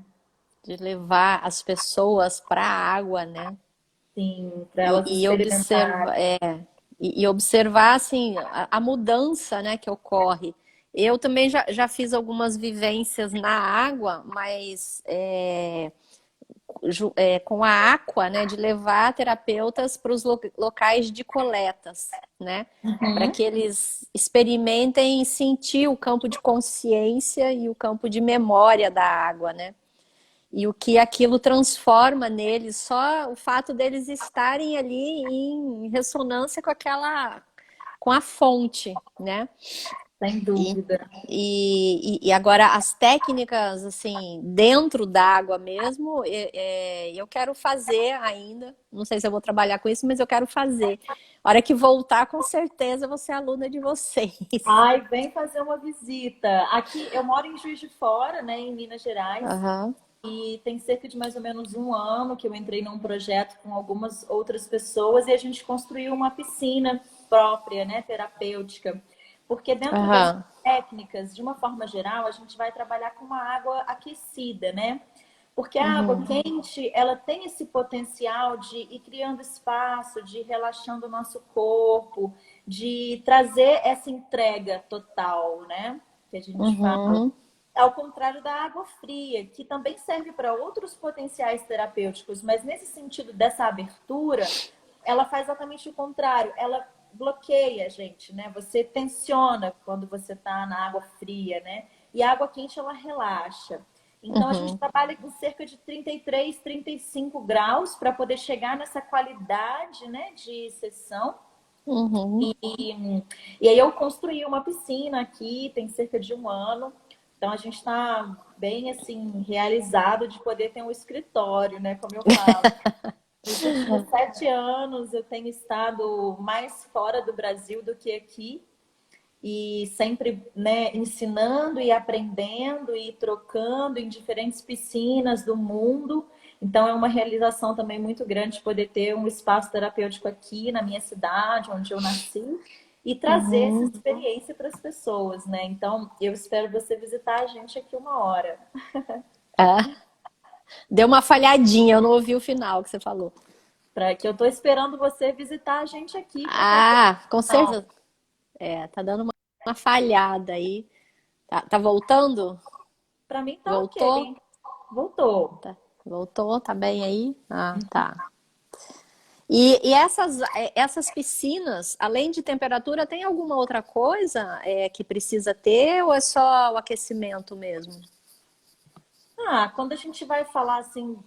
Speaker 1: De levar as pessoas para a água, né?
Speaker 3: Sim, para
Speaker 1: E,
Speaker 3: elas
Speaker 1: e observar,
Speaker 3: experimentarem.
Speaker 1: e observar assim a mudança, né, que ocorre. Eu também já fiz algumas vivências na água, mas com a Aqua, né, de levar terapeutas para os locais de coletas, né, para
Speaker 3: Uhum.
Speaker 1: que eles experimentem sentir o campo de consciência e o campo de memória da água, né. e o que aquilo transforma neles, só o fato deles estarem ali em ressonância com a fonte, né?
Speaker 3: Sem
Speaker 1: E,
Speaker 3: dúvida.
Speaker 1: e agora as técnicas, assim, dentro d'água mesmo, eu quero fazer ainda. Não sei se eu vou trabalhar com isso, mas eu quero fazer. A hora que voltar, com certeza, eu vou ser aluna de vocês.
Speaker 3: Ai, vem fazer uma visita. Aqui, eu moro em Juiz de Fora, né, em Minas Gerais.
Speaker 1: Aham.
Speaker 3: E tem cerca de mais ou menos um ano que eu entrei num projeto com algumas outras pessoas e a gente construiu uma piscina própria, né, terapêutica. Porque dentro das
Speaker 1: Aham.
Speaker 3: técnicas, de uma forma geral, a gente vai trabalhar com uma água aquecida, né? Porque a água
Speaker 1: Uhum.
Speaker 3: quente, ela tem esse potencial de ir criando espaço, de ir relaxando o nosso corpo, de trazer essa entrega total, né? Que a gente fala.
Speaker 1: Uhum.
Speaker 3: Ao contrário da água fria, que também serve para outros potenciais terapêuticos, mas nesse sentido dessa abertura, ela faz exatamente o contrário. Ela bloqueia a gente, né? Você tensiona quando você está na água fria, né? E a água quente, ela relaxa. Então, a gente
Speaker 1: Uhum.
Speaker 3: trabalha com cerca de 33, 35 graus para poder chegar nessa qualidade, né, de sessão.
Speaker 1: Uhum.
Speaker 3: E aí eu construí uma piscina aqui, tem cerca de um ano. Então a gente está bem assim realizado de poder ter um escritório, né? Como eu falo. Nos últimos 7 anos eu tenho estado mais fora do Brasil do que aqui e sempre, né, ensinando e aprendendo e trocando em diferentes piscinas do mundo. Então é uma realização também muito grande poder ter um espaço terapêutico aqui na minha cidade, onde eu nasci, e trazer essa
Speaker 1: Uhum.
Speaker 3: experiência para as pessoas, né? Então eu espero você visitar a gente aqui uma hora,
Speaker 1: É. Deu uma falhadinha, eu não ouvi o final que você falou.
Speaker 3: para que eu estou esperando você visitar a gente aqui para fazer.
Speaker 1: Ah, com
Speaker 3: Não,
Speaker 1: certeza. É, tá dando uma falhada aí. Tá voltando?
Speaker 3: para mim tá
Speaker 1: Voltou?
Speaker 3: ok. Voltou.
Speaker 1: Tá. Voltou? Tá bem aí? Ah, tá. E essas piscinas, além de temperatura, tem alguma outra coisa que precisa ter ou é só o aquecimento mesmo?
Speaker 3: Ah, quando a gente vai falar assim,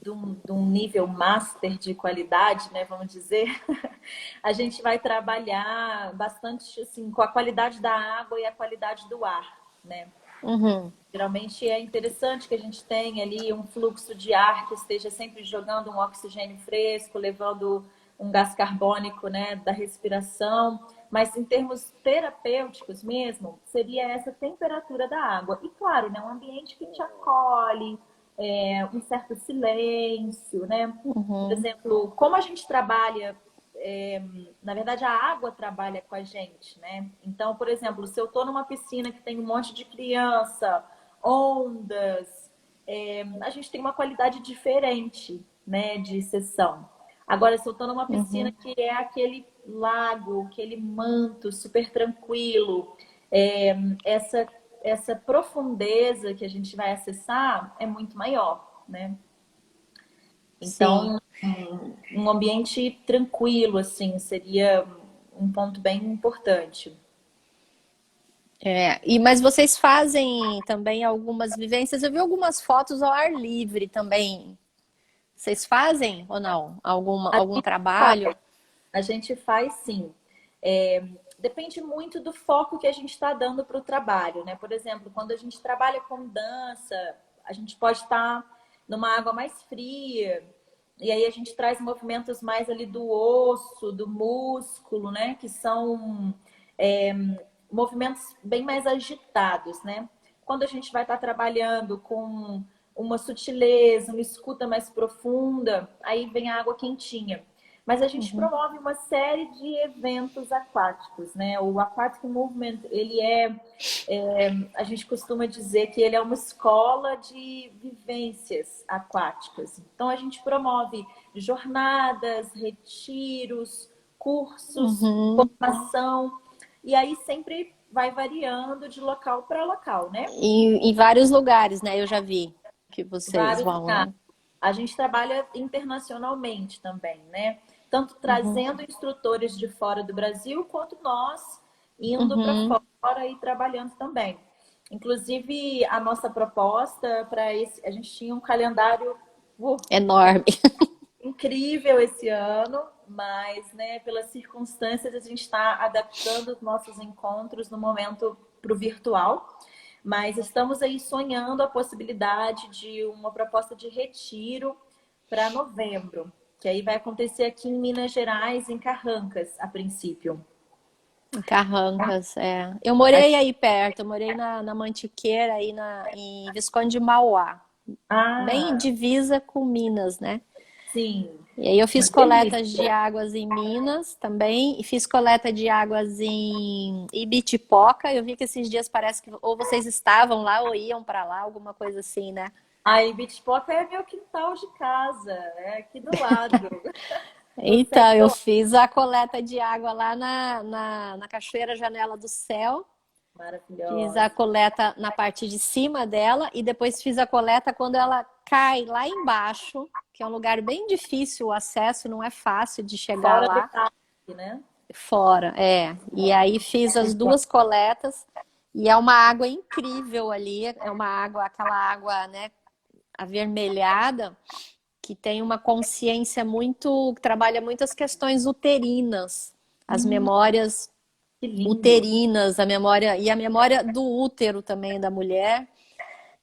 Speaker 3: de um nível master de qualidade, né, vamos dizer, a gente vai trabalhar bastante assim com a qualidade da água e a qualidade do ar, né?
Speaker 1: Uhum,
Speaker 3: Geralmente é interessante que a gente tenha ali um fluxo de ar que esteja sempre jogando um oxigênio fresco, levando um gás carbônico, né, da respiração. Mas em termos terapêuticos mesmo, seria essa temperatura da água. E claro, né, um ambiente que te acolhe, um certo silêncio, né? Por
Speaker 1: uhum,
Speaker 3: exemplo, como a gente trabalha na verdade, a água trabalha com a gente, né? Então, por exemplo, se eu estou numa piscina que tem um monte de criança, ondas, a gente tem uma qualidade diferente, né, de sessão. Agora, se eu estou numa piscina
Speaker 1: uhum.
Speaker 3: que é aquele lago, aquele manto super tranquilo, essa, essa profundeza que a gente vai acessar é muito maior, né?
Speaker 1: Sim.
Speaker 3: Então, um ambiente tranquilo, assim, seria um ponto bem importante.
Speaker 1: Mas vocês fazem também algumas vivências. Eu vi algumas fotos ao ar livre também. Vocês fazem ou não?
Speaker 3: A
Speaker 1: Algum
Speaker 3: gente faz,
Speaker 1: trabalho?
Speaker 3: a gente faz sim. É, depende muito do foco que a gente está dando para o trabalho, né? Por exemplo, quando a gente trabalha com dança, a gente pode estar numa água mais fria, e aí a gente traz movimentos mais ali do osso, do músculo, né? Que são é, movimentos bem mais agitados, né? Quando a gente vai estar trabalhando com uma sutileza, uma escuta mais profunda, aí vem a água quentinha. Mas a gente
Speaker 1: Uhum,
Speaker 3: promove uma série de eventos aquáticos, né? O Aquatic Movement, ele a gente costuma dizer que ele é uma escola de vivências aquáticas. Então a gente promove jornadas, retiros, cursos,
Speaker 1: uhum.
Speaker 3: formação, e aí sempre vai variando de local para local, né?
Speaker 1: Em vários lugares, né? Eu já vi que vocês
Speaker 3: Vários
Speaker 1: vão,
Speaker 3: lugares.
Speaker 1: né?
Speaker 3: A gente trabalha internacionalmente também, né? Tanto
Speaker 1: Uhum,
Speaker 3: trazendo instrutores de fora do Brasil, quanto nós indo para
Speaker 1: uhum,
Speaker 3: fora e trabalhando também. Inclusive, a nossa proposta para esse, a gente tinha um calendário
Speaker 1: Enorme.
Speaker 3: incrível esse ano, mas, né, pelas circunstâncias, a gente está adaptando os nossos encontros no momento para o virtual. Mas estamos aí sonhando a possibilidade de uma proposta de retiro para novembro, que aí vai acontecer aqui em Minas Gerais, em Carrancas, a princípio.
Speaker 1: Carrancas, é. Eu morei aí perto, eu morei na Mantiqueira, aí em Visconde de Mauá, bem
Speaker 3: Ah,
Speaker 1: divisa com Minas, né?
Speaker 3: sim,
Speaker 1: E aí eu
Speaker 3: uma
Speaker 1: fiz coletas de
Speaker 3: delícia.
Speaker 1: águas em Minas também, e fiz coleta de águas em Ibitipoca. Eu vi que esses dias parece que ou vocês estavam lá ou iam para lá, alguma coisa assim, né?
Speaker 3: Aí, Beach Pop é meu quintal de casa, é aqui do lado. Tô
Speaker 1: Então,
Speaker 3: sempre
Speaker 1: eu
Speaker 3: lá.
Speaker 1: fiz a coleta de água lá na Cachoeira Janela do Céu. Fiz a
Speaker 3: Maravilhosa.
Speaker 1: coleta na parte de cima dela e depois fiz a coleta quando ela cai lá embaixo, que é um lugar bem difícil, o acesso não é fácil de chegar
Speaker 3: Fora do
Speaker 1: lá.
Speaker 3: parque, né?
Speaker 1: Fora, é. E aí fiz as duas coletas e é uma água incrível ali, é uma água, aquela água, né, avermelhada, que tem uma consciência muito, que trabalha muitas questões uterinas, as
Speaker 3: Hum,
Speaker 1: memórias
Speaker 3: que lindo.
Speaker 1: uterinas, a memória do útero também da mulher.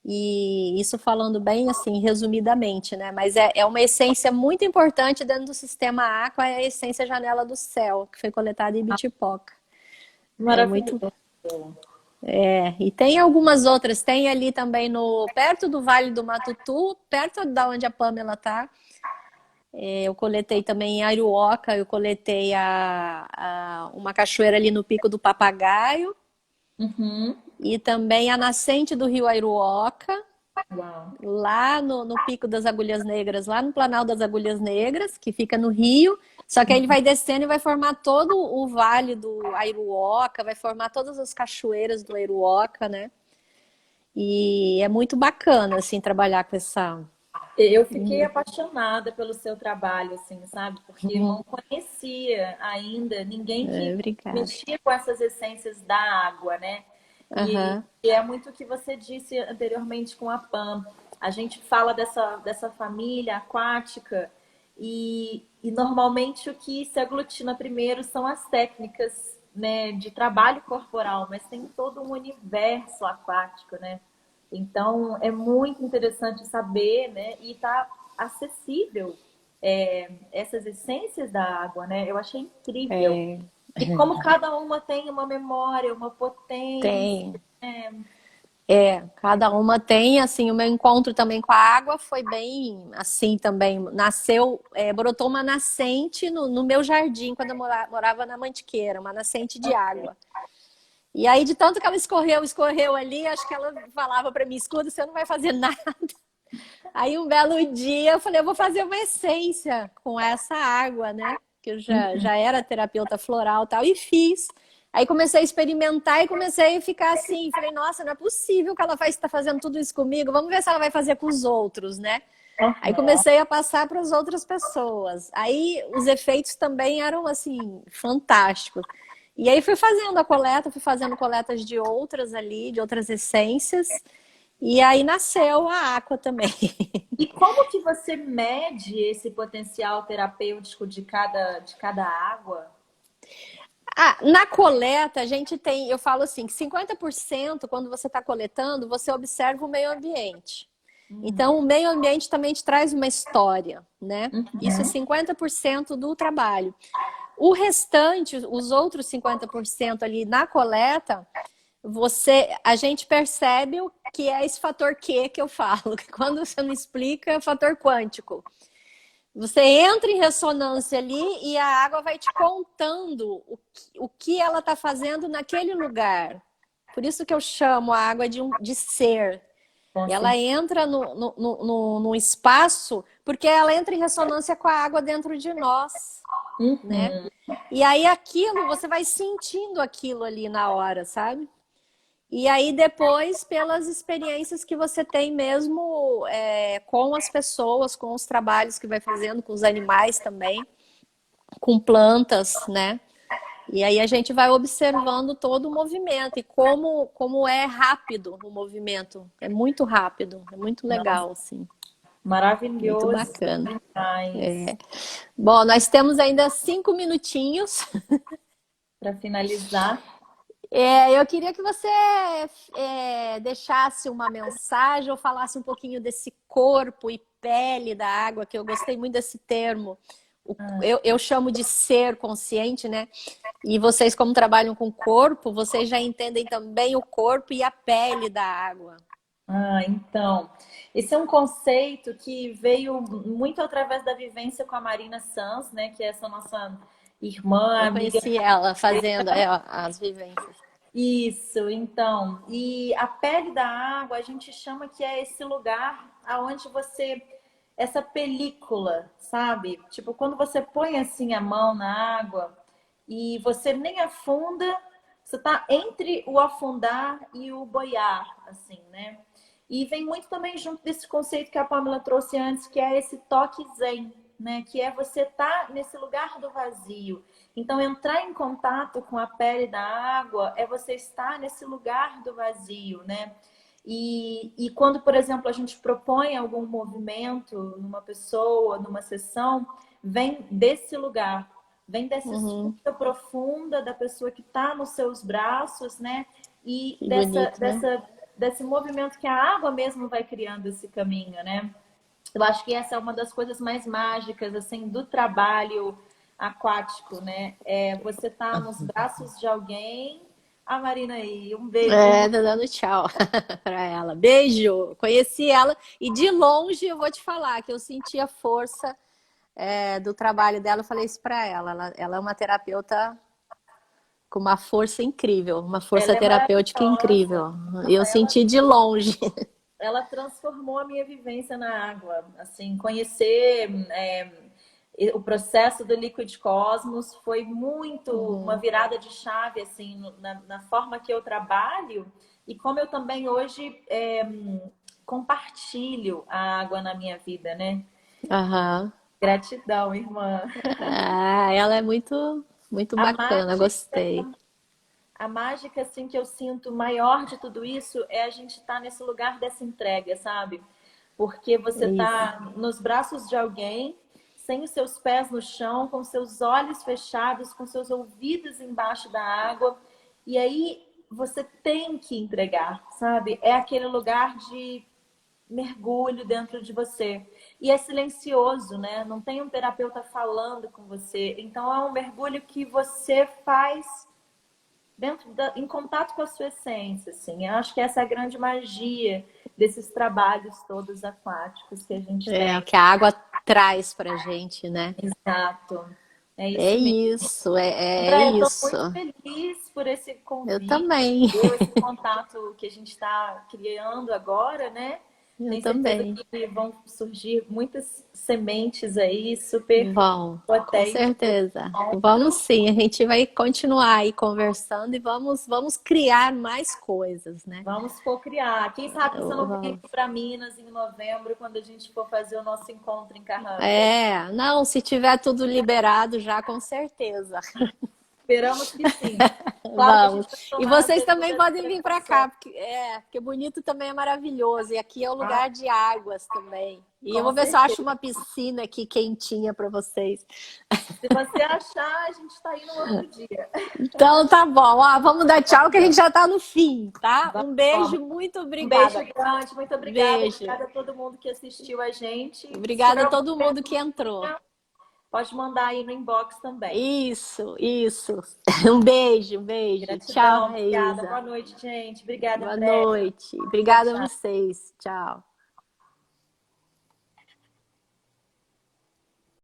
Speaker 1: E isso falando bem assim, resumidamente, né? Mas é uma essência muito importante dentro do sistema Aqua, é a essência Janela do Céu, que foi coletada em Bitipoca. É muito.
Speaker 3: Maravilhoso.
Speaker 1: E tem algumas outras, tem ali também no perto do Vale do Matutu, perto da onde a Pamela tá. Eu coletei também em Ariuoca, eu coletei uma cachoeira ali no Pico do Papagaio
Speaker 3: Uhum.
Speaker 1: e também a nascente do Rio Airuoca,
Speaker 3: Uau.
Speaker 1: lá no Pico das Agulhas Negras, lá no Planalto das Agulhas Negras, que fica no Rio. Só que aí ele vai descendo e vai formar todo o vale do Airuoca, vai formar todas as cachoeiras do Airuoca, né? E é muito bacana, assim, trabalhar com essa.
Speaker 3: Eu fiquei apaixonada pelo seu trabalho, assim, sabe? Porque eu não conhecia ainda ninguém que
Speaker 1: Obrigada.
Speaker 3: mexia com essas essências da água, né? E,
Speaker 1: Aham.
Speaker 3: e é muito o que você disse anteriormente com a Pam. A gente fala dessa família aquática e normalmente o que se aglutina primeiro são as técnicas, né, de trabalho corporal, mas tem todo um universo aquático, né? Então, é muito interessante saber, né? E tá acessível essas essências da água, né? Eu achei incrível.
Speaker 1: É,
Speaker 3: E como cada uma tem uma memória, uma potência.
Speaker 1: tem. Cada uma tem, assim, o meu encontro também com a água foi bem assim também. Nasceu, brotou uma nascente no meu jardim, quando eu morava na Mantiqueira, uma nascente de água. E aí, de tanto que ela escorreu ali, acho que ela falava para mim, escuta, você não vai fazer nada. Aí, um belo dia, eu falei, eu vou fazer uma essência com essa água, né? Que eu já era terapeuta floral e tal, e fiz. Aí comecei a experimentar e comecei a ficar assim. Falei, nossa, não é possível que ela está fazendo tudo isso comigo. Vamos ver se ela vai fazer com os outros, né? Aí comecei a passar para as outras pessoas. Aí os efeitos também eram assim, fantásticos. E aí fui fazendo a coleta, fui fazendo coletas de outras ali, de outras essências. E aí nasceu a Aqua também.
Speaker 3: E como que você mede esse potencial terapêutico de cada água?
Speaker 1: Na coleta, a gente tem, eu falo assim, que 50% quando você está coletando, você observa o meio ambiente. Então, o meio ambiente também te traz uma história, né? Isso é 50% do trabalho. O restante, os outros 50% ali na coleta, a gente percebe o que é esse fator Q que eu falo, que quando você não explica, é o fator quântico. Você entra em ressonância ali e a água vai te contando o que ela está fazendo naquele lugar. Por isso que eu chamo a água de ser.
Speaker 3: Com
Speaker 1: Ela
Speaker 3: certeza.
Speaker 1: entra no espaço, porque ela entra em ressonância com a água dentro de nós, né?
Speaker 3: Uhum.
Speaker 1: E aí aquilo, você vai sentindo aquilo ali na hora, sabe? E aí depois, pelas experiências que você tem mesmo com as pessoas, com os trabalhos que vai fazendo, com os animais também, com plantas, né? E aí a gente vai observando todo o movimento e como é rápido o movimento. É muito rápido, é muito
Speaker 3: Nossa,
Speaker 1: legal, assim. Muito
Speaker 3: maravilhoso
Speaker 1: bacana.
Speaker 3: demais.
Speaker 1: Bom, nós temos ainda 5 minutinhos.
Speaker 3: Para finalizar.
Speaker 1: Eu queria que você deixasse uma mensagem ou falasse um pouquinho desse corpo e pele da água, que eu gostei muito desse termo. Eu chamo de ser consciente, né? E vocês, como trabalham com o corpo, vocês já entendem também o corpo e a pele da água.
Speaker 3: Então, esse é um conceito que veio muito através da vivência com a Marina Sanz, né? Que é essa nossa irmã,
Speaker 1: Eu
Speaker 3: amiga.
Speaker 1: conheci ela fazendo as vivências.
Speaker 3: Isso, então. E a pele da água, a gente chama que é esse lugar aonde você, essa película, sabe? Tipo, quando você põe assim a mão na água e você nem afunda, você tá entre o afundar e o boiar, assim, né? E vem muito também junto desse conceito que a Pamela trouxe antes, que é esse toque zen, né? Que é você estar nesse lugar do vazio. Então, entrar em contato com a pele da água é você estar nesse lugar do vazio, né? E quando, por exemplo, a gente propõe algum movimento numa pessoa, numa sessão, vem desse lugar, vem dessa escuta profunda da pessoa que está nos seus braços, né? E
Speaker 1: Que bonito, né?
Speaker 3: desse movimento que a água mesmo vai criando esse caminho, né? Eu acho que essa é uma das coisas mais mágicas, assim, do trabalho aquático, né? É você tá nos braços de alguém. A Marina aí, um beijo.
Speaker 1: Tô dando tchau para ela. Beijo! Conheci ela e de longe eu vou te falar que eu senti a força do trabalho dela. Eu falei isso para ela. Ela é uma terapeuta com uma força incrível, uma força
Speaker 3: Ela é
Speaker 1: terapêutica
Speaker 3: maravilhosa.
Speaker 1: incrível. E eu senti de longe.
Speaker 3: Ela transformou a minha vivência na água. Assim, conhecer o processo do Liquid Cosmos foi muito uma virada de chave assim na forma que eu trabalho e como eu também hoje compartilho a água na minha vida, né?
Speaker 1: Aham.
Speaker 3: Gratidão, irmã.
Speaker 1: Ela é muito, muito
Speaker 3: A
Speaker 1: bacana,
Speaker 3: mágica,
Speaker 1: gostei.
Speaker 3: a mágica assim que eu sinto maior de tudo isso é a gente estar nesse lugar dessa entrega, sabe? Porque você
Speaker 1: Isso.
Speaker 3: tá nos braços de alguém, sem os seus pés no chão, com seus olhos fechados, com seus ouvidos embaixo da água, e aí você tem que entregar, sabe? É aquele lugar de mergulho dentro de você. E é silencioso, né? Não tem um terapeuta falando com você. Então é um mergulho que você faz em contato com a sua essência, assim. Eu acho que essa é a grande magia desses trabalhos todos aquáticos que a gente
Speaker 1: É o
Speaker 3: tem.
Speaker 1: que a água traz pra gente, né?
Speaker 3: Exato. É
Speaker 1: É
Speaker 3: isso mesmo.
Speaker 1: isso, é
Speaker 3: André, eu estou
Speaker 1: isso.
Speaker 3: muito feliz por esse
Speaker 1: Eu
Speaker 3: convite,
Speaker 1: também,
Speaker 3: esse contato que a gente está criando agora, né?
Speaker 1: eu
Speaker 3: Tenho certeza
Speaker 1: também.
Speaker 3: que vão surgir muitas sementes aí super
Speaker 1: Vão, com
Speaker 3: potentes.
Speaker 1: certeza. Vamos sim, a gente vai continuar aí conversando e vamos criar mais coisas, né?
Speaker 3: Vamos co-criar. Quem sabe você não vem
Speaker 1: Vamos.
Speaker 3: aqui para Minas em novembro, quando a gente for fazer o nosso encontro em Carranga.
Speaker 1: Não, se tiver tudo liberado já, com certeza.
Speaker 3: Esperamos que sim. Claro que a gente
Speaker 1: Vamos.
Speaker 3: vai
Speaker 1: E
Speaker 3: tomar as
Speaker 1: vocês também
Speaker 3: devidas
Speaker 1: podem vir para cá,
Speaker 3: precauções.
Speaker 1: porque Bonito também é maravilhoso. E aqui é o
Speaker 3: Ah,
Speaker 1: lugar de águas também. E eu
Speaker 3: com
Speaker 1: vou ver se eu acho
Speaker 3: certeza.
Speaker 1: uma piscina aqui quentinha para vocês.
Speaker 3: Se você achar, a gente está aí no outro dia.
Speaker 1: Então tá bom. Ó, vamos dar tchau que a gente já tá no fim, tá?
Speaker 3: Vamos,
Speaker 1: Um beijo,
Speaker 3: vamos.
Speaker 1: muito
Speaker 3: Um beijo
Speaker 1: obrigada.
Speaker 3: grande, muito obrigada.
Speaker 1: Beijo.
Speaker 3: Obrigada a todo mundo que assistiu a gente. Se
Speaker 1: Obrigada
Speaker 3: tiver
Speaker 1: a
Speaker 3: alguma
Speaker 1: todo mundo que entrou.
Speaker 3: pergunta, pode mandar aí no inbox também.
Speaker 1: Isso, isso. Um beijo, um beijo. Tchau,
Speaker 3: Gratidão, obrigada.
Speaker 1: Raíza.
Speaker 3: Boa noite, gente. Obrigada,
Speaker 1: Boa
Speaker 3: André.
Speaker 1: noite.
Speaker 3: Tchau,
Speaker 1: Obrigada a
Speaker 3: tchau.
Speaker 1: vocês. Tchau.